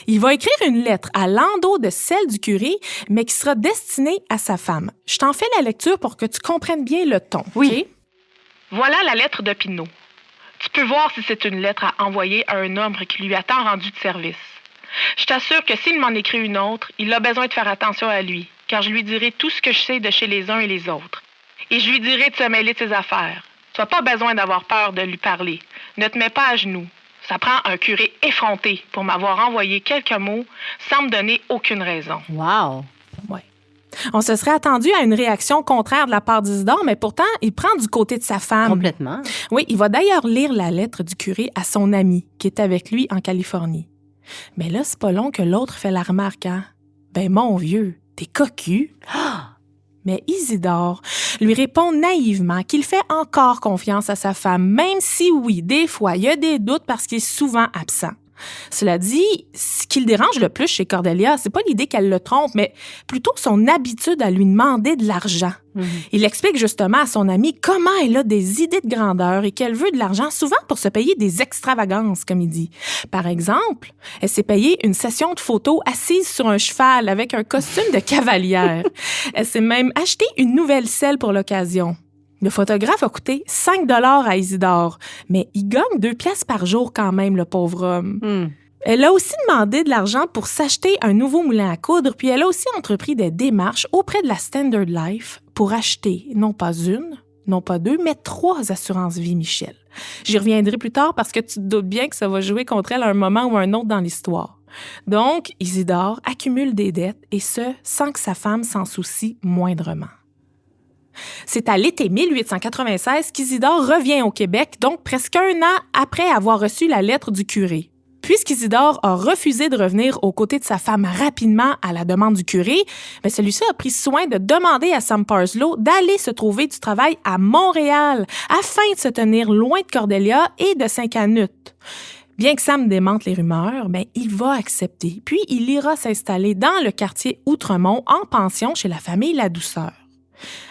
Il va écrire une lettre à l'endos de celle du curé, mais qui sera destinée à sa femme. Je t'en fais la lecture pour que tu comprennes bien le ton. Oui. Okay? Voilà la lettre de Pinault. Tu peux voir si c'est une lettre à envoyer à un homme qui lui a tant rendu de service. Je t'assure que s'il m'en écrit une autre, il a besoin de faire attention à lui, car je lui dirai tout ce que je sais de chez les uns et les autres. Et je lui dirai de se mêler de ses affaires. Tu n'as pas besoin d'avoir peur de lui parler. Ne te mets pas à genoux. Ça prend un curé effronté pour m'avoir envoyé quelques mots sans me donner aucune raison. Wow! Ouais. On se serait attendu à une réaction contraire de la part d'Isidore, mais pourtant, il prend du côté de sa femme. Complètement. Oui, il va d'ailleurs lire la lettre du curé à son ami, qui est avec lui en Californie. Mais là, c'est pas long que l'autre fait la remarque, hein? Ben, mon vieux, t'es cocu. Mais Isidore lui répond naïvement qu'il fait encore confiance à sa femme, même si, oui, des fois, il y a des doutes parce qu'il est souvent absent. Cela dit, ce qui le dérange le plus chez Cordelia, c'est pas l'idée qu'elle le trompe, mais plutôt son habitude à lui demander de l'argent. Il explique justement à son ami comment elle a des idées de grandeur et qu'elle veut de l'argent souvent pour se payer des extravagances, comme il dit. Par exemple, elle s'est payée une session de photos assise sur un cheval avec un costume de cavalière. Elle s'est même acheté une nouvelle selle pour l'occasion. Le photographe a coûté 5 $ à Isidore, mais il gagne 2 piastres par jour quand même, le pauvre homme. Elle a aussi demandé de l'argent pour s'acheter un nouveau moulin à coudre, puis elle a aussi entrepris des démarches auprès de la Standard Life pour acheter non pas une, non pas deux, mais 3 assurances-vie Michel. J'y reviendrai plus tard parce que tu te doutes bien que ça va jouer contre elle à un moment ou un autre dans l'histoire. Donc, Isidore accumule des dettes, et ce, sans que sa femme s'en soucie moindrement. C'est à l'été 1896 qu'Isidore revient au Québec, donc presque 1 an après avoir reçu la lettre du curé. Puisqu'Isidore a refusé de revenir aux côtés de sa femme rapidement à la demande du curé, celui-ci a pris soin de demander à Sam Parslow d'aller se trouver du travail à Montréal afin de se tenir loin de Cordelia et de Saint-Canute. Bien que Sam démente les rumeurs, il va accepter, puis il ira s'installer dans le quartier Outremont en pension chez la famille Ladouceur.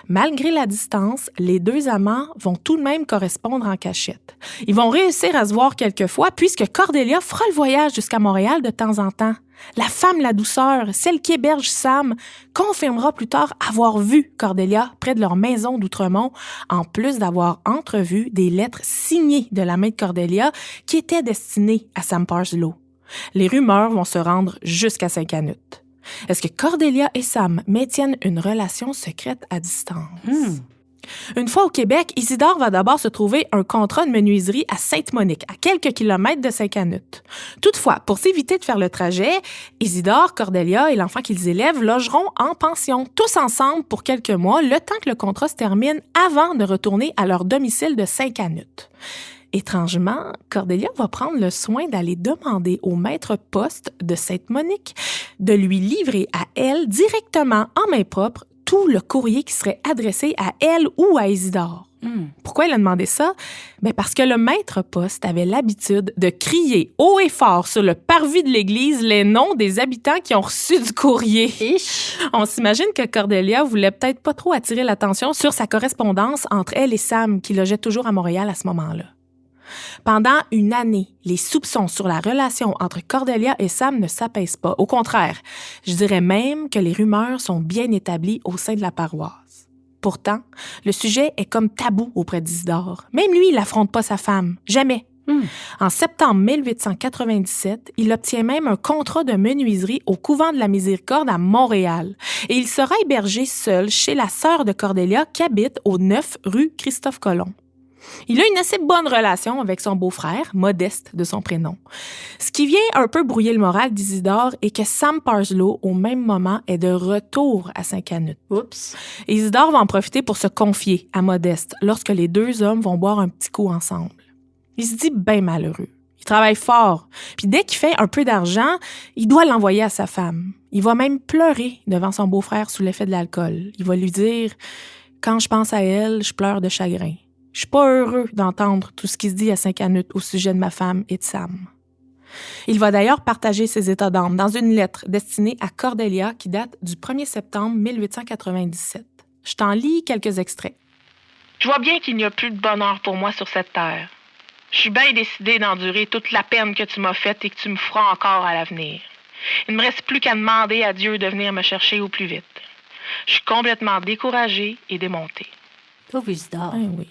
Malgré la distance, les 2 amants vont tout de même correspondre en cachette. Ils vont réussir à se voir quelques fois puisque Cordelia fera le voyage jusqu'à Montréal de temps en temps. La femme Ladouceur, celle qui héberge Sam, confirmera plus tard avoir vu Cordelia près de leur maison d'Outremont, en plus d'avoir entrevu des lettres signées de la main de Cordelia qui étaient destinées à Sam Parslow. Les rumeurs vont se rendre jusqu'à Saint-Canute. Est-ce que Cordelia et Sam maintiennent une relation secrète à distance? Une fois au Québec, Isidore va d'abord se trouver un contrat de menuiserie à Sainte-Monique, à quelques kilomètres de Saint-Canute. Toutefois, pour s'éviter de faire le trajet, Isidore, Cordelia et l'enfant qu'ils élèvent logeront en pension, tous ensemble pour quelques mois, le temps que le contrat se termine avant de retourner à leur domicile de Saint-Canute. Étrangement, Cordelia va prendre le soin d'aller demander au maître poste de Sainte-Monique de lui livrer à elle directement en main propre tout le courrier qui serait adressé à elle ou à Isidore. Pourquoi elle a demandé ça? Parce que le maître poste avait l'habitude de crier haut et fort sur le parvis de l'église les noms des habitants qui ont reçu du courrier. On s'imagine que Cordelia voulait peut-être pas trop attirer l'attention sur sa correspondance entre elle et Sam, qui logeait toujours à Montréal à ce moment-là. Pendant 1 année, les soupçons sur la relation entre Cordelia et Sam ne s'apaisent pas. Au contraire, je dirais même que les rumeurs sont bien établies au sein de la paroisse. Pourtant, le sujet est comme tabou auprès d'Isidore. Même lui, il n'affronte pas sa femme. Jamais. En septembre 1897, il obtient même un contrat de menuiserie au couvent de la Miséricorde à Montréal. Et il sera hébergé seul chez la sœur de Cordelia qui habite au 9 rue Christophe-Colomb. Il a une assez bonne relation avec son beau-frère, Modeste de son prénom. Ce qui vient un peu brouiller le moral d'Isidore est que Sam Parslow, au même moment, est de retour à Saint-Canute. Oups. Isidore va en profiter pour se confier à Modeste lorsque les 2 hommes vont boire un petit coup ensemble. Il se dit bien malheureux. Il travaille fort, puis dès qu'il fait un peu d'argent, il doit l'envoyer à sa femme. Il va même pleurer devant son beau-frère sous l'effet de l'alcool. Il va lui dire « Quand je pense à elle, je pleure de chagrin. Je suis pas heureux d'entendre tout ce qui se dit à Saint-Canute au sujet de ma femme et de Sam. » Il va d'ailleurs partager ses états d'âme dans une lettre destinée à Cordelia qui date du 1er septembre 1897. Je t'en lis quelques extraits. « Je vois bien qu'il n'y a plus de bonheur pour moi sur cette terre. Je suis bien décidée d'endurer toute la peine que tu m'as faite et que tu me feras encore à l'avenir. Il ne me reste plus qu'à demander à Dieu de venir me chercher au plus vite. Je suis complètement découragée et démontée. » Pauvre Isidore. Oui.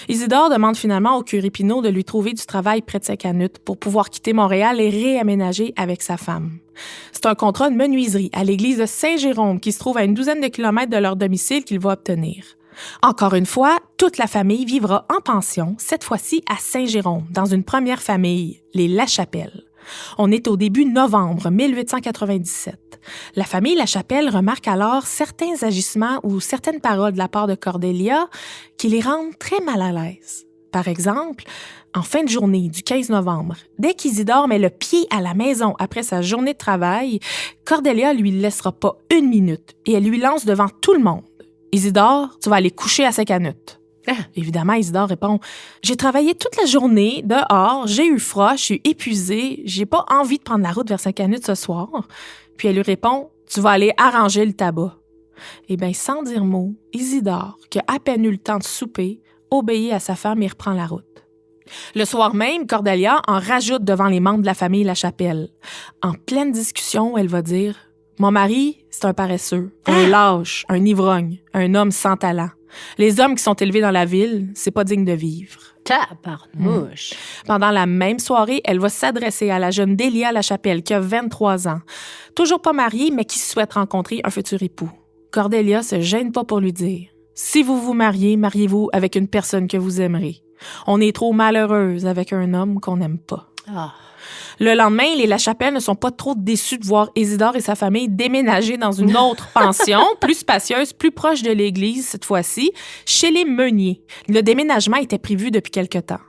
Isidore demande finalement au curé Pinault de lui trouver du travail près de Saint-Canute pour pouvoir quitter Montréal et réaménager avec sa femme. C'est un contrat de menuiserie à l'église de Saint-Jérôme qui se trouve à une 12aine de kilomètres de leur domicile qu'il va obtenir. Encore une fois, toute la famille vivra en pension, cette fois-ci à Saint-Jérôme, dans une première famille, les Lachapelle. On est au début novembre 1897. La famille Lachapelle remarque alors certains agissements ou certaines paroles de la part de Cordelia qui les rendent très mal à l'aise. Par exemple, en fin de journée du 15 novembre, dès qu'Isidore met le pied à la maison après sa journée de travail, Cordelia lui laissera pas une minute et elle lui lance devant tout le monde. « Isidore, tu vas aller coucher à Saint-Canute. » Évidemment, Isidore répond « J'ai travaillé toute la journée, dehors, j'ai eu froid, je suis épuisé, j'ai pas envie de prendre la route vers Saint-Canute ce soir. » Puis elle lui répond « Tu vas aller arranger le tabac. » Eh bien, sans dire mot, Isidore, qui a à peine eu le temps de souper, obéit à sa femme et reprend la route. Le soir même, Cordelia en rajoute devant les membres de la famille Lachapelle. En pleine discussion, elle va dire « Mon mari, c'est un paresseux, un lâche, un ivrogne, un homme sans talent. Les hommes qui sont élevés dans la ville, c'est pas digne de vivre. » Tabarnouche. Pendant la même soirée, elle va s'adresser à la jeune Délia Lachapelle, qui a 23 ans. Toujours pas mariée, mais qui souhaite rencontrer un futur époux. Cordelia se gêne pas pour lui dire « Si vous vous mariez, mariez-vous avec une personne que vous aimerez. On est trop malheureuse avec un homme qu'on n'aime pas. » Le lendemain, les Lachapelle ne sont pas trop déçus de voir Isidore et sa famille déménager dans une autre pension, plus spacieuse, plus proche de l'église cette fois-ci, chez les Meuniers. Le déménagement était prévu depuis quelque temps.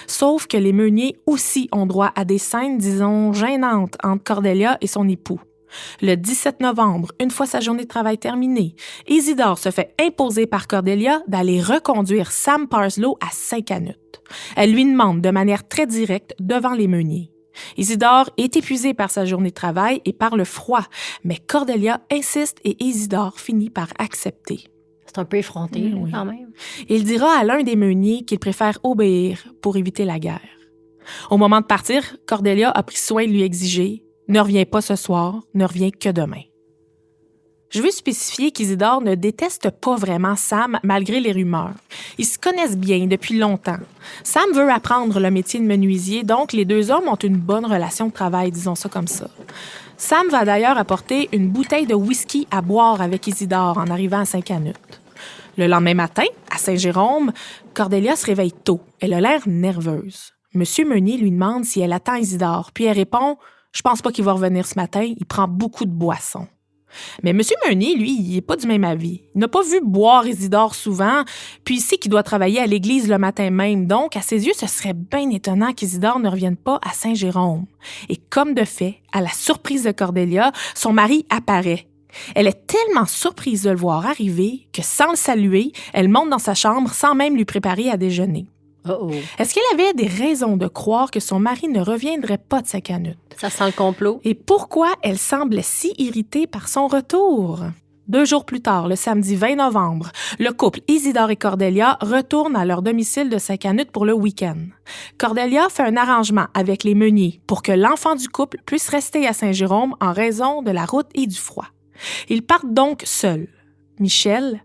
Sauf que les Meuniers aussi ont droit à des scènes, disons, gênantes entre Cordelia et son époux. Le 17 novembre, une fois sa journée de travail terminée, Isidore se fait imposer par Cordelia d'aller reconduire Sam Parslow à Saint-Canute. Elle lui demande de manière très directe devant les Meuniers. Isidore est épuisé par sa journée de travail et par le froid, mais Cordelia insiste et Isidore finit par accepter. C'est un peu effronté, Oui. quand même. Il dira à l'un des Meuniers qu'il préfère obéir pour éviter la guerre. Au moment de partir, Cordelia a pris soin de lui exiger « Ne reviens pas ce soir, ne reviens que demain. » Je veux spécifier qu'Isidore ne déteste pas vraiment Sam malgré les rumeurs. Ils se connaissent bien depuis longtemps. Sam veut apprendre le métier de menuisier, donc les deux hommes ont une bonne relation de travail, disons ça comme ça. Sam va d'ailleurs apporter une bouteille de whisky à boire avec Isidore en arrivant à Saint-Canute. Le lendemain matin, à Saint-Jérôme, Cordelia se réveille tôt. Elle a l'air nerveuse. Monsieur Meunier lui demande si elle attend Isidore, puis elle répond « Je pense pas qu'il va revenir ce matin, il prend beaucoup de boissons. » Mais M. Meunier, lui, il n'est pas du même avis. Il n'a pas vu boire Isidore souvent, puis il sait qu'il doit travailler à l'église le matin même. Donc, à ses yeux, ce serait bien étonnant qu'Isidore ne revienne pas à Saint-Jérôme. Et comme de fait, à la surprise de Cordelia, son mari apparaît. Elle est tellement surprise de le voir arriver que, sans le saluer, elle monte dans sa chambre sans même lui préparer à déjeuner. Est-ce qu'elle avait des raisons de croire que son mari ne reviendrait pas de Saint-Canute? Ça sent le complot. Et pourquoi elle semblait si irritée par son retour? 2 jours plus tard, le samedi 20 novembre, le couple Isidore et Cordelia retournent à leur domicile de Saint-Canute pour le week-end. Cordelia fait un arrangement avec les Meuniers pour que l'enfant du couple puisse rester à Saint-Jérôme en raison de la route et du froid. Ils partent donc seuls. Michel...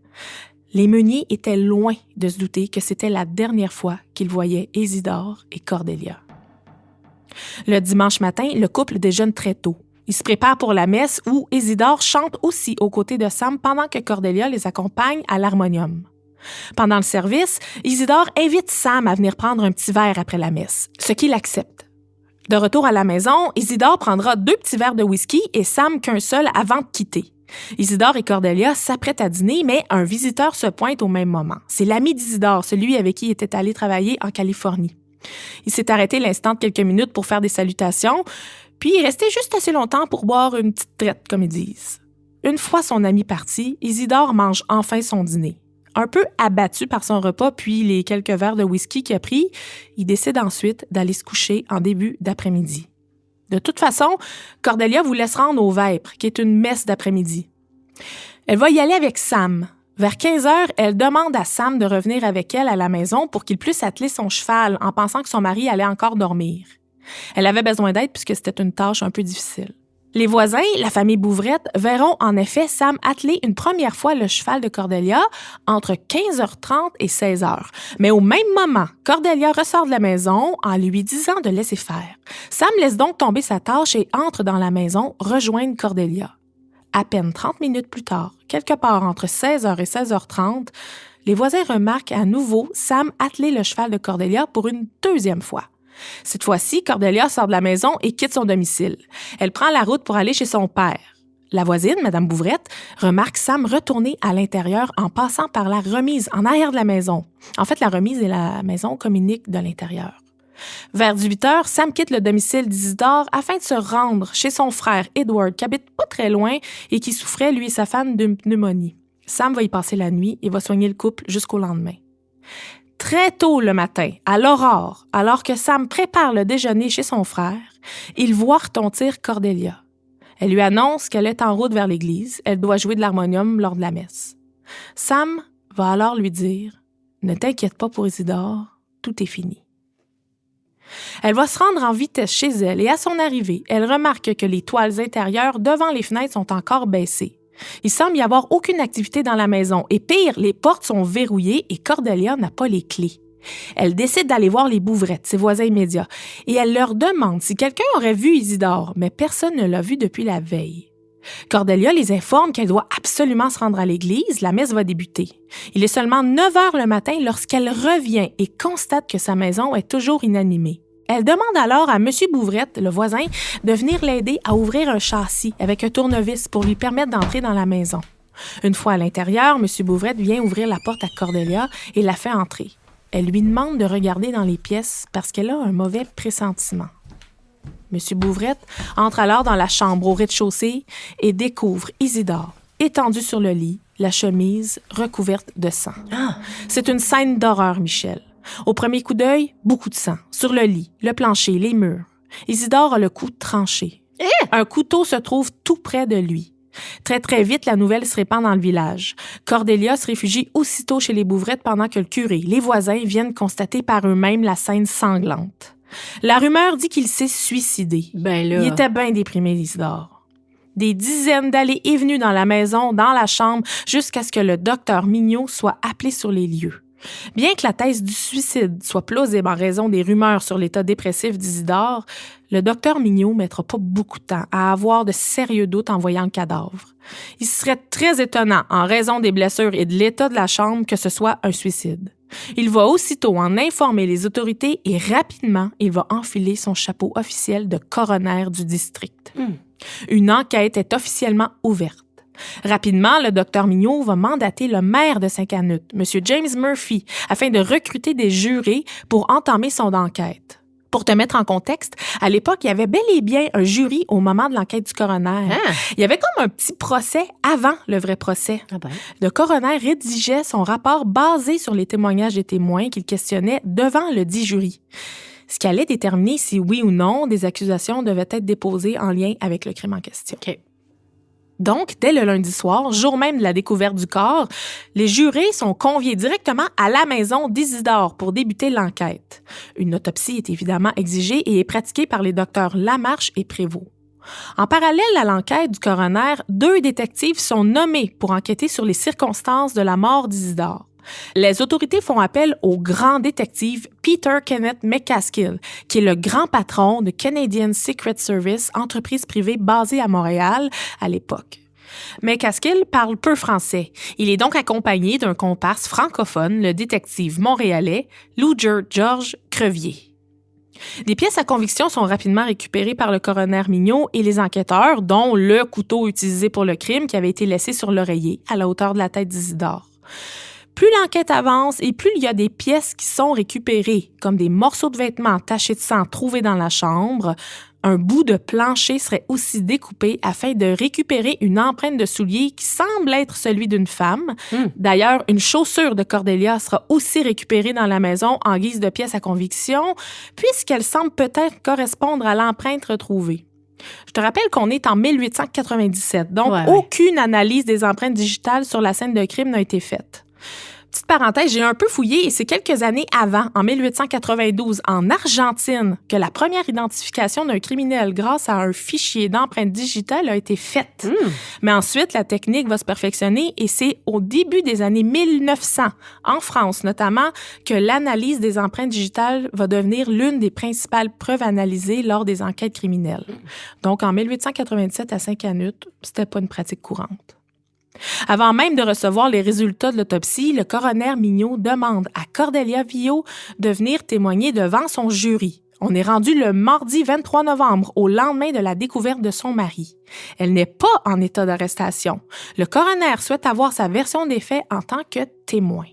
Les Meuniers étaient loin de se douter que c'était la dernière fois qu'ils voyaient Isidore et Cordelia. Le dimanche matin, le couple déjeune très tôt. Ils se préparent pour la messe où Isidore chante aussi aux côtés de Sam pendant que Cordelia les accompagne à l'harmonium. Pendant le service, Isidore invite Sam à venir prendre un petit verre après la messe, ce qu'il accepte. De retour à la maison, Isidore prendra 2 petits verres de whisky et Sam qu'un seul avant de quitter. Isidore et Cordelia s'apprêtent à dîner, mais un visiteur se pointe au même moment. C'est l'ami d'Isidore, celui avec qui il était allé travailler en Californie. Il s'est arrêté l'instant de quelques minutes pour faire des salutations, puis il restait juste assez longtemps pour boire une petite traite, comme ils disent. Une fois son ami parti, Isidore mange enfin son dîner. Un peu abattu par son repas puis les quelques verres de whisky qu'il a pris, il décide ensuite d'aller se coucher en début d'après-midi. De toute façon, Cordelia voulait se rendre au Vêpres, qui est une messe d'après-midi. Elle va y aller avec Sam. Vers 15 heures, elle demande à Sam de revenir avec elle à la maison pour qu'il puisse atteler son cheval en pensant que son mari allait encore dormir. Elle avait besoin d'aide puisque c'était une tâche un peu difficile. Les voisins, la famille Bouvrette, verront en effet Sam atteler une première fois le cheval de Cordelia entre 15h30 et 16h. Mais au même moment, Cordelia ressort de la maison en lui disant de laisser faire. Sam laisse donc tomber sa tâche et entre dans la maison rejoindre Cordelia. À peine 30 minutes plus tard, quelque part entre 16h et 16h30, les voisins remarquent à nouveau Sam atteler le cheval de Cordelia pour une 2e fois. Cette fois-ci, Cordelia sort de la maison et quitte son domicile. Elle prend la route pour aller chez son père. La voisine, Mme Bouvrette, remarque Sam retourner à l'intérieur en passant par la remise en arrière de la maison. En fait, la remise et la maison communiquent de l'intérieur. Vers 18 heures, Sam quitte le domicile d'Isidore afin de se rendre chez son frère Edward, qui habite pas très loin et qui souffrait, lui et sa femme, d'une pneumonie. Sam va y passer la nuit et va soigner le couple jusqu'au lendemain. Très tôt le matin, à l'aurore, alors que Sam prépare le déjeuner chez son frère, il voit retentir Cordelia. Elle lui annonce qu'elle est en route vers l'église. Elle doit jouer de l'harmonium lors de la messe. Sam va alors lui dire « Ne t'inquiète pas pour Isidore, tout est fini. » Elle va se rendre en vitesse chez elle et à son arrivée, elle remarque que les toiles intérieures devant les fenêtres sont encore baissées. Il semble y avoir aucune activité dans la maison et pire, les portes sont verrouillées et Cordelia n'a pas les clés. Elle décide d'aller voir les Bouvrettes, ses voisins immédiats, et elle leur demande si quelqu'un aurait vu Isidore, mais personne ne l'a vu depuis la veille. Cordelia les informe qu'elle doit absolument se rendre à l'église, la messe va débuter. Il est seulement 9 heures le matin lorsqu'elle revient et constate que sa maison est toujours inanimée. Elle demande alors à M. Bouvrette, le voisin, de venir l'aider à ouvrir un châssis avec un tournevis pour lui permettre d'entrer dans la maison. Une fois à l'intérieur, M. Bouvrette vient ouvrir la porte à Cordelia et la fait entrer. Elle lui demande de regarder dans les pièces parce qu'elle a un mauvais pressentiment. M. Bouvrette entre alors dans la chambre au rez-de-chaussée et découvre Isidore, étendu sur le lit, la chemise recouverte de sang. C'est une scène d'horreur, Michel. Au premier coup d'œil, beaucoup de sang. Sur le lit, le plancher, les murs. Isidore a le cou tranché. Un couteau se trouve tout près de lui. Très, très vite, la nouvelle se répand dans le village. Cordelia se réfugie aussitôt chez les Bouvrettes pendant que le curé, les voisins viennent constater par eux-mêmes la scène sanglante. La rumeur dit qu'il s'est suicidé. Ben là. Il était bien déprimé, Isidore. Des dizaines d'allées et venues dans la maison, dans la chambre, jusqu'à ce que le docteur Mignot soit appelé sur les lieux. Bien que la thèse du suicide soit plausible en raison des rumeurs sur l'état dépressif d'Isidore, le docteur Mignot ne mettra pas beaucoup de temps à avoir de sérieux doutes en voyant le cadavre. Il serait très étonnant, en raison des blessures et de l'état de la chambre, que ce soit un suicide. Il va aussitôt en informer les autorités et rapidement, il va enfiler son chapeau officiel de coroner du district. Une enquête est officiellement ouverte. Rapidement, le docteur Mignot va mandater le maire de Saint-Canute, M. James Murphy, afin de recruter des jurés pour entamer son enquête. Pour te mettre en contexte, à l'époque, il y avait bel et bien un jury au moment de l'enquête du coroner. Il y avait comme un petit procès avant le vrai procès. Le coroner rédigeait son rapport basé sur les témoignages des témoins qu'il questionnait devant le dit jury, ce qui allait déterminer si oui ou non des accusations devaient être déposées en lien avec le crime en question. Donc, dès le lundi soir, jour même de la découverte du corps, les jurés sont conviés directement à la maison d'Isidore pour débuter l'enquête. Une autopsie est évidemment exigée et est pratiquée par les docteurs Lamarche et Prévost. En parallèle à l'enquête du coroner, 2 détectives sont nommés pour enquêter sur les circonstances de la mort d'Isidore. Les autorités font appel au grand détective Peter Kenneth McCaskill, qui est le grand patron de Canadian Secret Service, entreprise privée basée à Montréal à l'époque. McCaskill parle peu français. Il est donc accompagné d'un comparse francophone, le détective montréalais Louger Georges Crevier. Des pièces à conviction sont rapidement récupérées par le coroner Mignot et les enquêteurs, dont le couteau utilisé pour le crime qui avait été laissé sur l'oreiller à la hauteur de la tête d'Isidore. Plus l'enquête avance et plus il y a des pièces qui sont récupérées, comme des morceaux de vêtements tachés de sang trouvés dans la chambre. Un bout de plancher serait aussi découpé afin de récupérer une empreinte de soulier qui semble être celui d'une femme. D'ailleurs, une chaussure de Cordelia sera aussi récupérée dans la maison en guise de pièce à conviction, puisqu'elle semble peut-être correspondre à l'empreinte retrouvée. Je te rappelle qu'on est en 1897, donc aucune analyse des empreintes digitales sur la scène de crime n'a été faite. Petite parenthèse, j'ai un peu fouillé et c'est quelques années avant, en 1892, en Argentine, que la première identification d'un criminel grâce à un fichier d'empreintes digitales a été faite. Mais ensuite, la technique va se perfectionner et c'est au début des années 1900, en France notamment, que l'analyse des empreintes digitales va devenir l'une des principales preuves analysées lors des enquêtes criminelles. Donc, en 1897 à Saint-Canute, c'était pas une pratique courante. Avant même de recevoir les résultats de l'autopsie, le coroner Mignot demande à Cordelia Villot de venir témoigner devant son jury. On est rendu le mardi 23 novembre, au lendemain de la découverte de son mari. Elle n'est pas en état d'arrestation. Le coroner souhaite avoir sa version des faits en tant que témoin.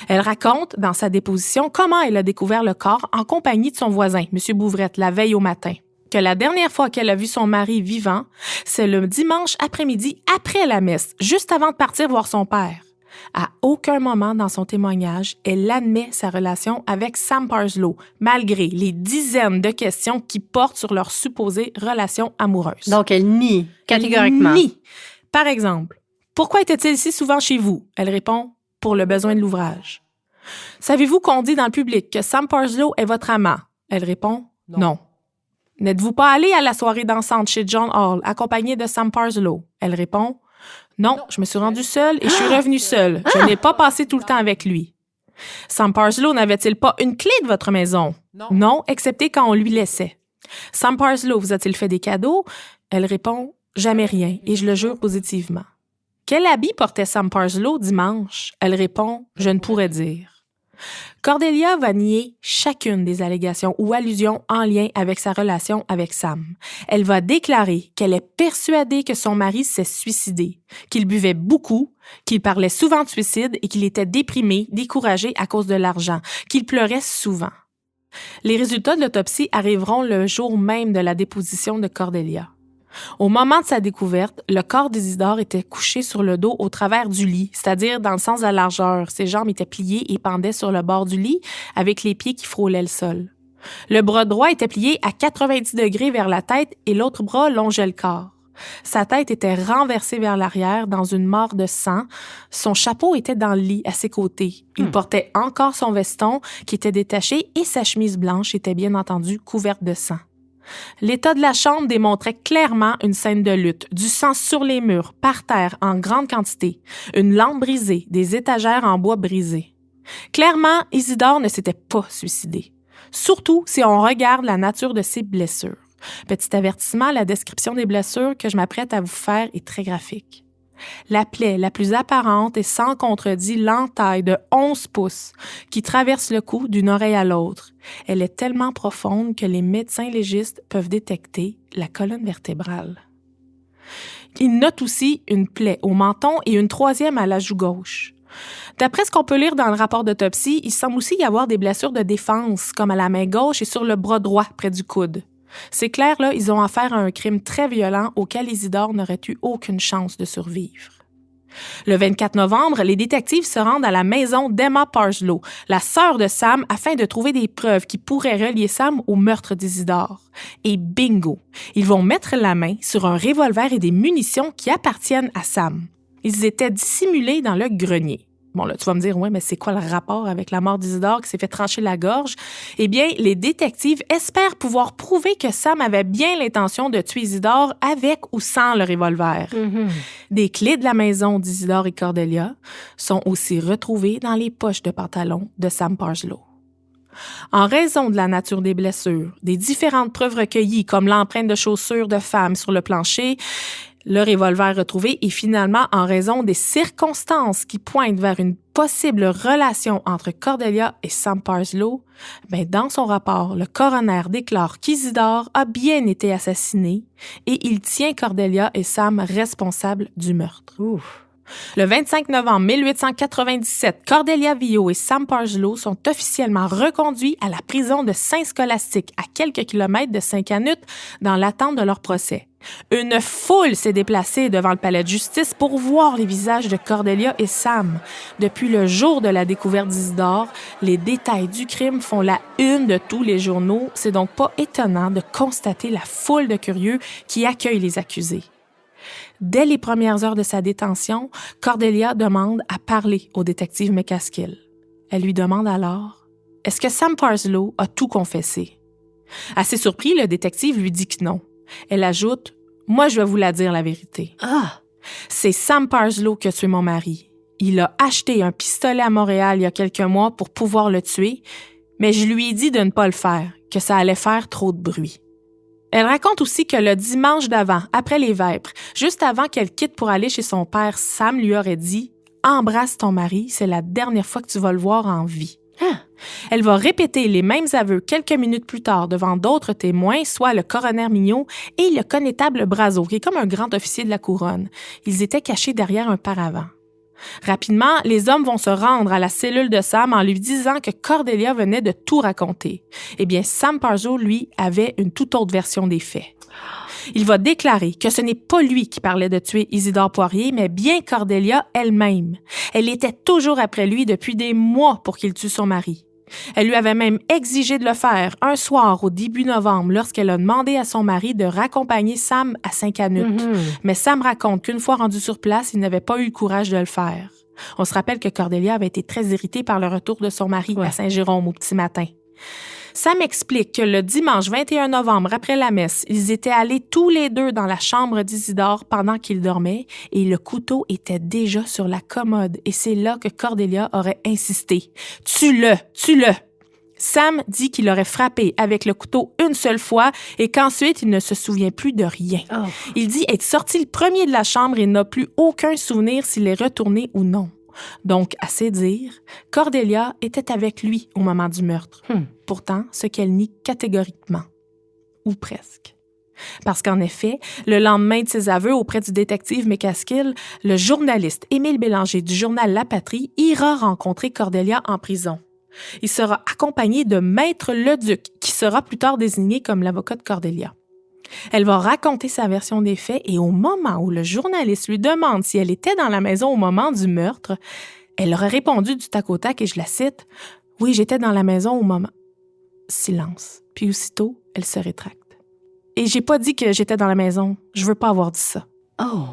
Elle raconte dans sa déposition comment elle a découvert le corps en compagnie de son voisin, M. Bouvrette, la veille au matin. Que la dernière fois qu'elle a vu son mari vivant, c'est le dimanche après-midi après la messe, juste avant de partir voir son père. À aucun moment dans son témoignage, elle admet sa relation avec Sam Parslow, malgré les dizaines de questions qui portent sur leur supposée relation amoureuse. Donc, elle nie catégoriquement. Elle nie. Par exemple, « Pourquoi était-il si souvent chez vous? » Elle répond, « Pour le besoin de l'ouvrage. »« Savez-vous qu'on dit dans le public que Sam Parslow est votre amant? » Elle répond, « Non. » « N'êtes-vous pas allé à la soirée dansante chez John Hall, accompagnée de Sam Parslow? » Elle répond, « Non, je me suis rendue seule et je suis revenue seule. Je n'ai pas passé tout le temps avec lui. » « Sam Parslow n'avait-il pas une clé de votre maison? » Non, excepté quand on lui laissait. « Sam Parslow vous a-t-il fait des cadeaux? » Elle répond, « Jamais rien, et je le jure positivement. » « Quel habit portait Sam Parslow dimanche? » Elle répond, « Je ne pourrais dire. » Cordelia va nier chacune des allégations ou allusions en lien avec sa relation avec Sam. Elle va déclarer qu'elle est persuadée que son mari s'est suicidé, qu'il buvait beaucoup, qu'il parlait souvent de suicide et qu'il était déprimé, découragé à cause de l'argent, qu'il pleurait souvent. Les résultats de l'autopsie arriveront le jour même de la déposition de Cordelia. Au moment de sa découverte, le corps d'Isidore était couché sur le dos au travers du lit, c'est-à-dire dans le sens de la largeur. Ses jambes étaient pliées et pendaient sur le bord du lit avec les pieds qui frôlaient le sol. Le bras droit était plié à 90 degrés vers la tête et l'autre bras longeait le corps. Sa tête était renversée vers l'arrière dans une mare de sang. Son chapeau était dans le lit à ses côtés. Il portait encore son veston qui était détaché et sa chemise blanche était bien entendu couverte de sang. L'état de la chambre démontrait clairement une scène de lutte, du sang sur les murs, par terre, en grande quantité, une lampe brisée, des étagères en bois brisées. Clairement, Isidore ne s'était pas suicidé, surtout si on regarde la nature de ses blessures. Petit avertissement, la description des blessures que je m'apprête à vous faire est très graphique. La plaie la plus apparente est sans contredit l'entaille de 11 pouces qui traverse le cou d'une oreille à l'autre. Elle est tellement profonde que les médecins légistes peuvent détecter la colonne vertébrale. Il note aussi une plaie au menton et une troisième à la joue gauche. D'après ce qu'on peut lire dans le rapport d'autopsie, il semble aussi y avoir des blessures de défense, comme à la main gauche et sur le bras droit près du coude. C'est clair, là, ils ont affaire à un crime très violent auquel Isidore n'aurait eu aucune chance de survivre. Le 24 novembre, les détectives se rendent à la maison d'Emma Parslow, la sœur de Sam, afin de trouver des preuves qui pourraient relier Sam au meurtre d'Isidore. Et bingo! Ils vont mettre la main sur un revolver et des munitions qui appartiennent à Sam. Ils étaient dissimulés dans le grenier. Bon, là, tu vas me dire, ouais, mais c'est quoi le rapport avec la mort d'Isidore qui s'est fait trancher la gorge? Eh bien, les détectives espèrent pouvoir prouver que Sam avait bien l'intention de tuer Isidore avec ou sans le revolver. Des clés de la maison d'Isidore et Cordelia sont aussi retrouvées dans les poches de pantalon de Sam Parslow. En raison de la nature des blessures, des différentes preuves recueillies comme l'empreinte de chaussures de femme sur le plancher, le revolver retrouvé et finalement en raison des circonstances qui pointent vers une possible relation entre Cordelia et Sam Parslow, dans son rapport, le coroner déclare qu'Isidore a bien été assassiné et il tient Cordelia et Sam responsables du meurtre. Ouf. Le 25 novembre 1897, Cordelia Vio et Sam Parslow sont officiellement reconduits à la prison de Saint-Scolastique, à quelques kilomètres de Saint-Canute, dans l'attente de leur procès. Une foule s'est déplacée devant le palais de justice pour voir les visages de Cordelia et Sam. Depuis le jour de la découverte d'Isidore, les détails du crime font la une de tous les journaux. C'est donc pas étonnant de constater la foule de curieux qui accueillent les accusés. Dès les premières heures de sa détention, Cordelia demande à parler au détective McCaskill. Elle lui demande alors « Est-ce que Sam Parslow a tout confessé? » Assez surpris, le détective lui dit que non. Elle ajoute « Moi, je vais vous la dire la vérité. C'est Sam Parslow qui a tué mon mari. Il a acheté un pistolet à Montréal il y a quelques mois pour pouvoir le tuer, mais je lui ai dit de ne pas le faire, que ça allait faire trop de bruit. » Elle raconte aussi que le dimanche d'avant, après les vêpres, juste avant qu'elle quitte pour aller chez son père, Sam lui aurait dit « Embrasse ton mari, c'est la dernière fois que tu vas le voir en vie. » Ah. Elle va répéter les mêmes aveux quelques minutes plus tard devant d'autres témoins, soit le coroner Mignot et le connétable Brazeau, qui est comme un grand officier de la couronne. Ils étaient cachés derrière un paravent. Rapidement, les hommes vont se rendre à la cellule de Sam en lui disant que Cordelia venait de tout raconter. Eh bien, Sam Parslow, lui, avait une toute autre version des faits. Il va déclarer que ce n'est pas lui qui parlait de tuer Isidore Poirier, mais bien Cordelia elle-même. Elle était toujours après lui depuis des mois pour qu'il tue son mari. Elle lui avait même exigé de le faire un soir au début novembre lorsqu'elle a demandé à son mari de raccompagner Sam à Saint-Canute. Mais Sam raconte qu'une fois rendu sur place, il n'avait pas eu le courage de le faire. On se rappelle que Cordelia avait été très irritée par le retour de son mari à Saint-Jérôme au petit matin. Sam explique que le dimanche 21 novembre, après la messe, ils étaient allés tous les deux dans la chambre d'Isidore pendant qu'il dormait et le couteau était déjà sur la commode et c'est là que Cordelia aurait insisté. « Tue-le! Tue-le! » Sam dit qu'il aurait frappé avec le couteau une seule fois et qu'ensuite, il ne se souvient plus de rien. Oh. Il dit être sorti le premier de la chambre et n'a plus aucun souvenir s'il est retourné ou non. Donc, assez dire, Cordelia était avec lui au moment du meurtre. Pourtant, ce qu'elle nie catégoriquement. Ou presque. Parce qu'en effet, le lendemain de ses aveux auprès du détective McCaskill, le journaliste Émile Bélanger du journal La Patrie ira rencontrer Cordelia en prison. Il sera accompagné de Maître Leduc, qui sera plus tard désigné comme l'avocat de Cordelia. Elle va raconter sa version des faits et au moment où le journaliste lui demande si elle était dans la maison au moment du meurtre, elle aurait répondu du tac au tac et je la cite « Oui, j'étais dans la maison au moment... » Silence. Puis aussitôt, elle se rétracte. « Et j'ai pas dit que j'étais dans la maison. Je veux pas avoir dit ça. » Oh.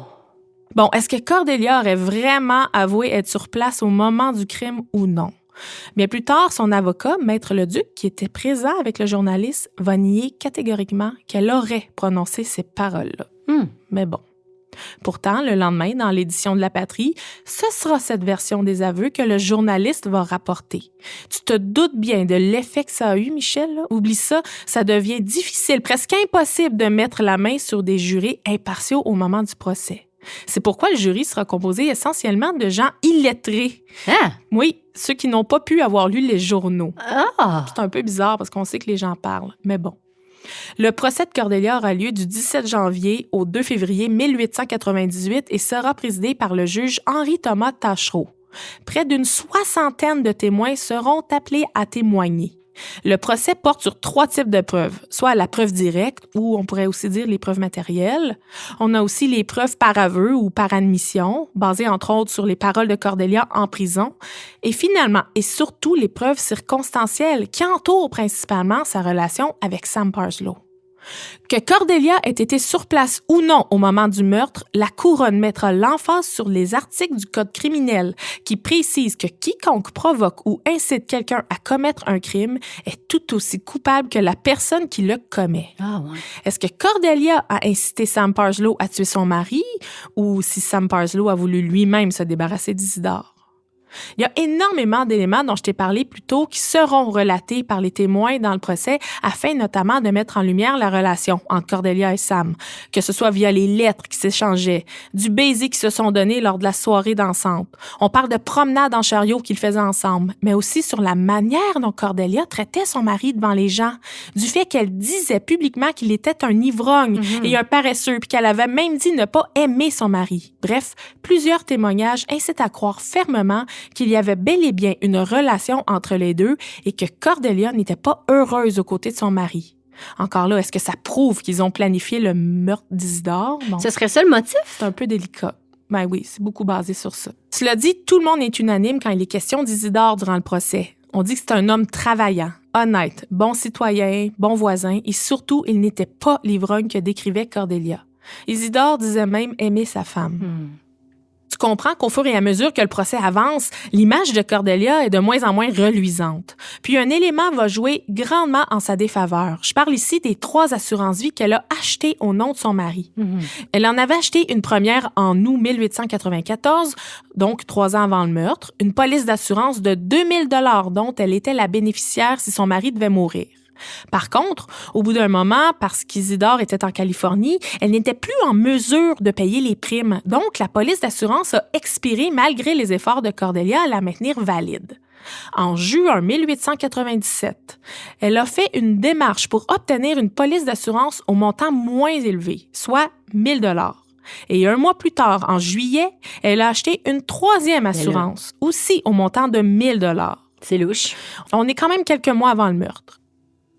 Bon, est-ce que Cordelia aurait vraiment avoué être sur place au moment du crime ou non? Bien plus tard, son avocat, Maître Leduc, qui était présent avec le journaliste, va nier catégoriquement qu'elle aurait prononcé ces paroles-là. Mais bon. Pourtant, le lendemain, dans l'édition de La Patrie, ce sera cette version des aveux que le journaliste va rapporter. Tu te doutes bien de l'effet que ça a eu, Michel? Là? Oublie ça, ça devient difficile, presque impossible de mettre la main sur des jurés impartiaux au moment du procès. C'est pourquoi le jury sera composé essentiellement de gens illettrés. Ah. Oui, ceux qui n'ont pas pu avoir lu les journaux. Ah. C'est un peu bizarre parce qu'on sait que les gens parlent, mais bon. Le procès de Cordelia aura lieu du 17 janvier au 2 février 1898 et sera présidé par le juge Henri-Thomas Taschereau. Près d'une 60aine de témoins seront appelés à témoigner. Le procès porte sur 3 types de preuves, soit la preuve directe, ou on pourrait aussi dire les preuves matérielles. On a aussi les preuves par aveu ou par admission, basées entre autres sur les paroles de Cordelia en prison. Et finalement, et surtout, les preuves circonstancielles qui entourent principalement sa relation avec Sam Parslow. Que Cordelia ait été sur place ou non au moment du meurtre, la couronne mettra l'emphase sur les articles du Code criminel qui précisent que quiconque provoque ou incite quelqu'un à commettre un crime est tout aussi coupable que la personne qui le commet. Ah ouais. Est-ce que Cordelia a incité Sam Parslow à tuer son mari ou si Sam Parslow a voulu lui-même se débarrasser d'Isidore? Il y a énormément d'éléments dont je t'ai parlé plus tôt qui seront relatés par les témoins dans le procès afin notamment de mettre en lumière la relation entre Cordelia et Sam, que ce soit via les lettres qui s'échangeaient, du baiser qui se sont donnés lors de la soirée dansante. On parle de promenades en chariot qu'ils faisaient ensemble, mais aussi sur la manière dont Cordelia traitait son mari devant les gens, du fait qu'elle disait publiquement qu'il était un ivrogne et un paresseux, puis qu'elle avait même dit ne pas aimer son mari. Bref, plusieurs témoignages incitent à croire fermement qu'il y avait bel et bien une relation entre les deux et que Cordelia n'était pas heureuse aux côtés de son mari. Encore là, est-ce que ça prouve qu'ils ont planifié le meurtre d'Isidore? Bon, Ce serait ça le motif? c'est un peu délicat. Ben oui, c'est beaucoup basé sur ça. Cela dit, tout le monde est unanime quand il est question d'Isidore durant le procès. On dit que c'est un homme travaillant, honnête, bon citoyen, bon voisin et surtout, il n'était pas l'ivrogne que décrivait Cordelia. Isidore disait même aimer sa femme. Tu comprends qu'au fur et à mesure que le procès avance, l'image de Cordelia est de moins en moins reluisante. Puis un élément va jouer grandement en sa défaveur. Je parle ici des 3 assurances-vie qu'elle a achetées au nom de son mari. Elle en avait acheté une première en août 1894, donc 3 ans avant le meurtre, une police d'assurance de 2000 $ dont elle était la bénéficiaire si son mari devait mourir. Par contre, au bout d'un moment, parce qu'Isidore était en Californie, elle n'était plus en mesure de payer les primes. Donc, la police d'assurance a expiré malgré les efforts de Cordelia à la maintenir valide. En juin 1897, elle a fait une démarche pour obtenir une police d'assurance au montant moins élevé, soit 1 000 $. Et un mois plus tard, en juillet, elle a acheté une troisième assurance, aussi au montant de 1 000 $. C'est louche. On est quand même quelques mois avant le meurtre.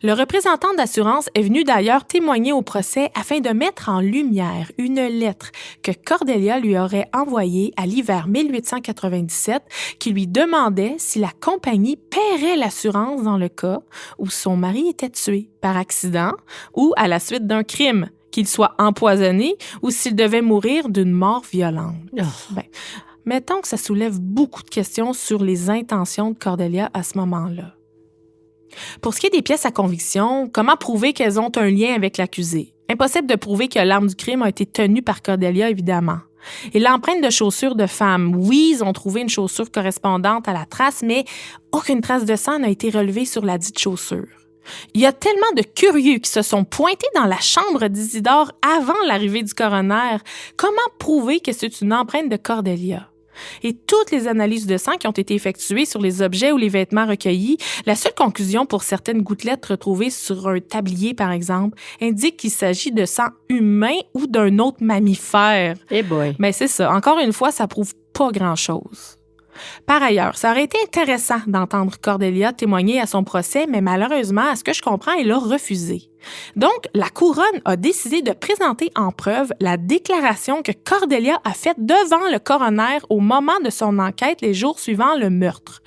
Le représentant d'assurance est venu d'ailleurs témoigner au procès afin de mettre en lumière une lettre que Cordelia lui aurait envoyée à l'hiver 1897 qui lui demandait si la compagnie paierait l'assurance dans le cas où son mari était tué par accident ou à la suite d'un crime, qu'il soit empoisonné ou s'il devait mourir d'une mort violente. Oh. Mettons que ça soulève beaucoup de questions sur les intentions de Cordelia à ce moment-là. Pour ce qui est des pièces à conviction, comment prouver qu'elles ont un lien avec l'accusé? Impossible de prouver que l'arme du crime a été tenue par Cordelia, évidemment. Et l'empreinte de chaussures de femme, oui, ils ont trouvé une chaussure correspondante à la trace, mais aucune trace de sang n'a été relevée sur la dite chaussure. Il y a tellement de curieux qui se sont pointés dans la chambre d'Isidore avant l'arrivée du coroner. Comment prouver que c'est une empreinte de Cordelia? Et toutes les analyses de sang qui ont été effectuées sur les objets ou les vêtements recueillis, la seule conclusion pour certaines gouttelettes retrouvées sur un tablier, par exemple, indique qu'il s'agit de sang humain ou d'un autre mammifère. Eh boy. Mais c'est ça. Encore une fois, ça prouve pas grand-chose. Par ailleurs, ça aurait été intéressant d'entendre Cordelia témoigner à son procès, mais malheureusement, à ce que je comprends, elle a refusé. Donc, la couronne a décidé de présenter en preuve la déclaration que Cordelia a faite devant le coroner au moment de son enquête les jours suivant le meurtre.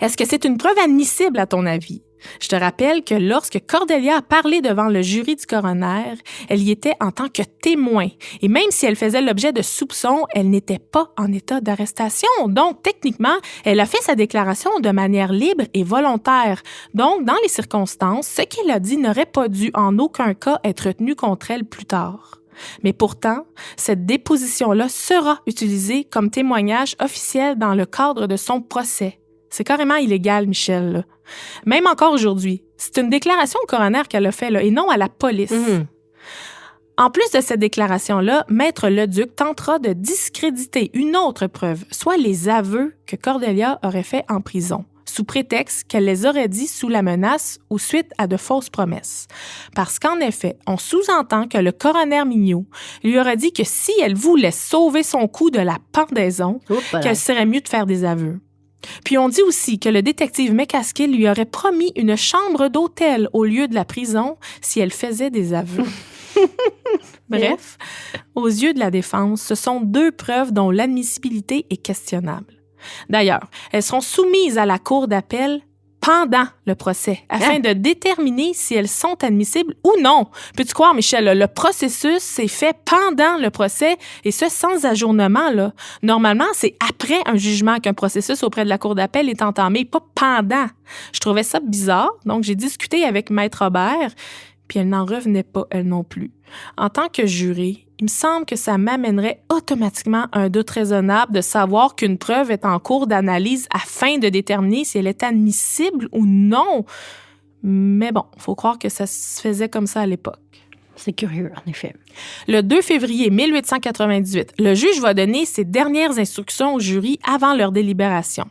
Est-ce que c'est une preuve admissible à ton avis? Je te rappelle que lorsque Cordelia a parlé devant le jury du coroner, elle y était en tant que témoin. Et même si elle faisait l'objet de soupçons, elle n'était pas en état d'arrestation. Donc, techniquement, elle a fait sa déclaration de manière libre et volontaire. Donc, dans les circonstances, ce qu'elle a dit n'aurait pas dû en aucun cas être tenu contre elle plus tard. Mais pourtant, cette déposition-là sera utilisée comme témoignage officiel dans le cadre de son procès. C'est carrément illégal, Michel, là. Même encore aujourd'hui, c'est une déclaration au coroner qu'elle a fait, là, et non à la police. Mmh. En plus de cette déclaration-là, Maître Leduc tentera de discréditer une autre preuve, soit les aveux que Cordelia aurait faits en prison, sous prétexte qu'elle les aurait dits sous la menace ou suite à de fausses promesses. Parce qu'en effet, on sous-entend que le coroner Mignot lui aurait dit que si elle voulait sauver son cou de la pendaison, qu'elle serait mieux de faire des aveux. Puis on dit aussi que le détective McCaskill lui aurait promis une chambre d'hôtel au lieu de la prison si elle faisait des aveux. Bref, aux yeux de la défense, ce sont deux preuves dont l'admissibilité est questionnable. D'ailleurs, elles seront soumises à la cour d'appel pendant le procès, afin de déterminer si elles sont admissibles ou non. Peux-tu croire, Michel, le processus s'est fait pendant le procès, et ce, sans ajournement, là. Normalement, c'est après un jugement qu'un processus auprès de la cour d'appel est entamé, pas pendant. Je trouvais ça bizarre, donc j'ai discuté avec Maître Robert, puis elle n'en revenait pas, elle non plus. En tant que juré, il me semble que ça m'amènerait automatiquement un doute raisonnable de savoir qu'une preuve est en cours d'analyse afin de déterminer si elle est admissible ou non. Mais bon, il faut croire que ça se faisait comme ça à l'époque. C'est curieux, en effet. Le 2 février 1898, le juge va donner ses dernières instructions au jury avant leur délibération.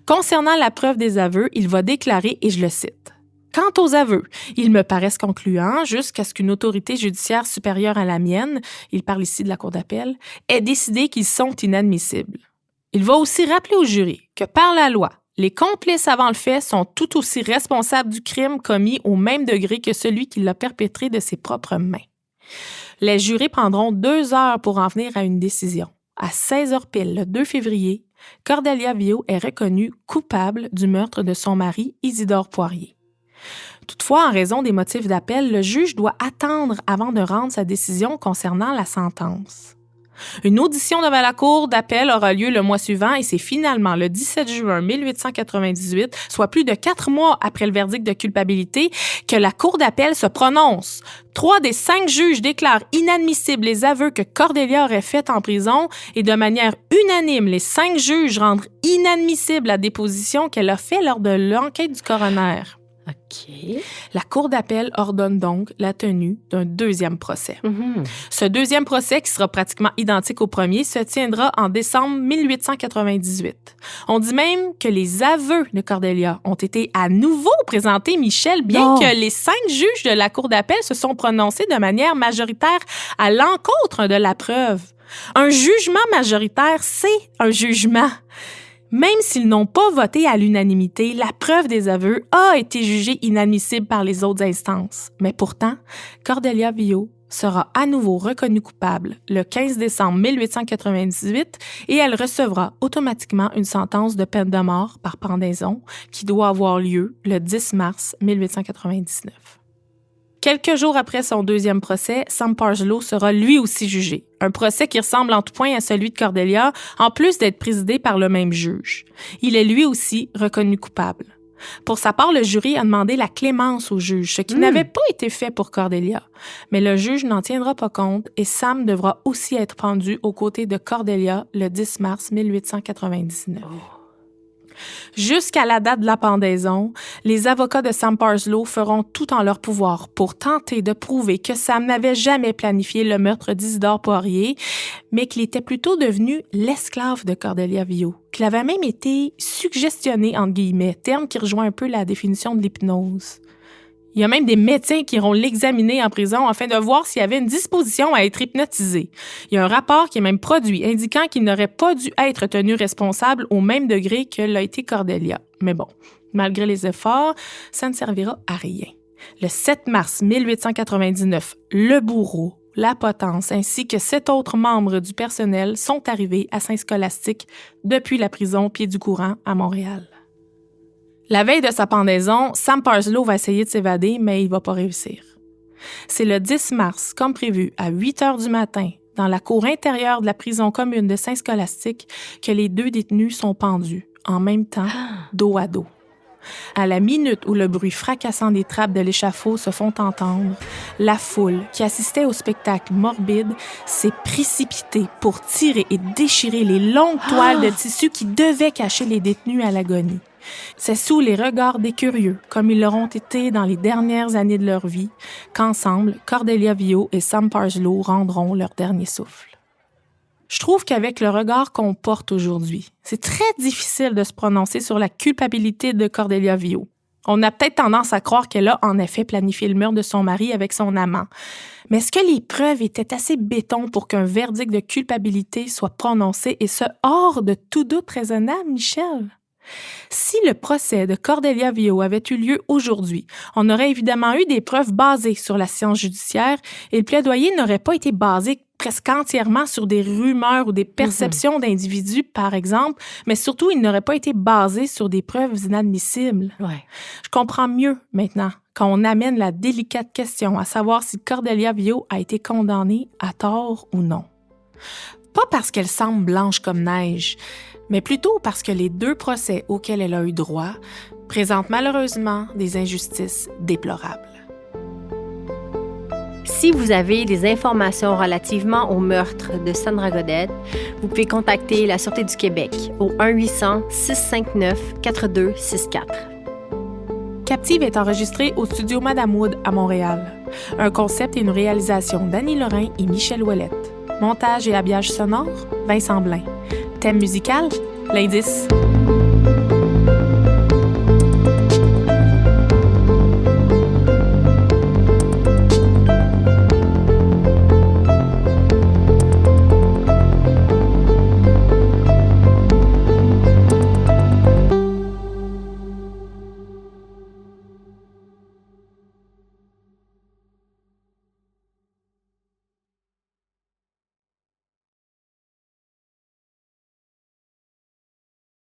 Concernant la preuve des aveux, il va déclarer, et je le cite, « Quant aux aveux, ils me paraissent concluants jusqu'à ce qu'une autorité judiciaire supérieure à la mienne, il parle ici de la cour d'appel, ait décidé qu'ils sont inadmissibles. » Il va aussi rappeler au jury que par la loi, les complices avant le fait sont tout aussi responsables du crime commis au même degré que celui qui l'a perpétré de ses propres mains. Les jurés prendront 2 heures pour en venir à une décision. À 16h pile, le 2 février, Cordelia Viau est reconnue coupable du meurtre de son mari, Isidore Poirier. Toutefois, en raison des motifs d'appel, le juge doit attendre avant de rendre sa décision concernant la sentence. Une audition devant la cour d'appel aura lieu le mois suivant et c'est finalement le 17 juin 1898, soit plus de 4 mois après le verdict de culpabilité, que la cour d'appel se prononce. 3 des 5 juges déclarent inadmissibles les aveux que Cordelia aurait faits en prison et de manière unanime, les 5 juges rendent inadmissible la déposition qu'elle a faite lors de l'enquête du coroner. OK. La Cour d'appel ordonne donc la tenue d'un deuxième procès. Ce deuxième procès, qui sera pratiquement identique au premier, se tiendra en décembre 1898. On dit même que les aveux de Cordelia ont été à nouveau présentés, Michel, bien que les 5 juges de la Cour d'appel se sont prononcés de manière majoritaire à l'encontre de la preuve. Un jugement majoritaire, c'est un jugement. Même s'ils n'ont pas voté à l'unanimité, la preuve des aveux a été jugée inadmissible par les autres instances. Mais pourtant, Cordelia Vio sera à nouveau reconnue coupable le 15 décembre 1898 et elle recevra automatiquement une sentence de peine de mort par pendaison qui doit avoir lieu le 10 mars 1899. Quelques jours après son deuxième procès, Sam Parslow sera lui aussi jugé. Un procès qui ressemble en tout point à celui de Cordelia, en plus d'être présidé par le même juge. Il est lui aussi reconnu coupable. Pour sa part, le jury a demandé la clémence au juge, ce qui n'avait pas été fait pour Cordelia. Mais le juge n'en tiendra pas compte et Sam devra aussi être pendu aux côtés de Cordelia le 10 mars 1899. Jusqu'à la date de la pendaison, les avocats de Sam Parslow feront tout en leur pouvoir pour tenter de prouver que Sam n'avait jamais planifié le meurtre d'Isidore Poirier, mais qu'il était plutôt devenu l'esclave de Cordelia Vio, qu'il avait même été suggestionné, entre guillemets, terme qui rejoint un peu la définition de l'hypnose. Il y a même des médecins qui iront l'examiner en prison afin de voir s'il y avait une disposition à être hypnotisé. Il y a un rapport qui est même produit indiquant qu'il n'aurait pas dû être tenu responsable au même degré que l'a été Cordelia. Mais bon, malgré les efforts, ça ne servira à rien. Le 7 mars 1899, le bourreau, la potence ainsi que 7 autres membres du personnel sont arrivés à Saint-Scholastique depuis la prison Pied-du-Courant à Montréal. La veille de sa pendaison, Sam Parslow va essayer de s'évader, mais il va pas réussir. C'est le 10 mars, comme prévu, à 8 heures du matin, dans la cour intérieure de la prison commune de Saint-Scholastique, que les 2 détenus sont pendus, en même temps, dos à dos. À la minute où le bruit fracassant des trappes de l'échafaud se font entendre, la foule, qui assistait au spectacle morbide, s'est précipitée pour tirer et déchirer les longues toiles de tissu qui devaient cacher les détenus à l'agonie. C'est sous les regards des curieux, comme ils l'auront été dans les dernières années de leur vie, qu'ensemble, Cordelia Vio et Sam Parslow rendront leur dernier souffle. Je trouve qu'avec le regard qu'on porte aujourd'hui, c'est très difficile de se prononcer sur la culpabilité de Cordelia Vio. On a peut-être tendance à croire qu'elle a en effet planifié le meurtre de son mari avec son amant. Mais est-ce que les preuves étaient assez béton pour qu'un verdict de culpabilité soit prononcé et ce hors de tout doute raisonnable, Michel? Si le procès de Cordelia Vio avait eu lieu aujourd'hui, on aurait évidemment eu des preuves basées sur la science judiciaire et le plaidoyer n'aurait pas été basé presque entièrement sur des rumeurs ou des perceptions d'individus, par exemple, mais surtout, il n'aurait pas été basé sur des preuves inadmissibles. Ouais. Je comprends mieux maintenant quand on amène la délicate question à savoir si Cordelia Vio a été condamnée à tort ou non. Pas parce qu'elle semble blanche comme neige, mais plutôt parce que les 2 procès auxquels elle a eu droit présentent malheureusement des injustices déplorables. Si vous avez des informations relativement au meurtre de Sandra Godette, vous pouvez contacter la Sûreté du Québec au 1-800-659-4264. Captive est enregistré au studio Madame Wood à Montréal. Un concept et une réalisation d'Annie Lorrain et Michel Ouellette. Montage et habillage sonore, Vincent Blain. Thème musical, L'Indice.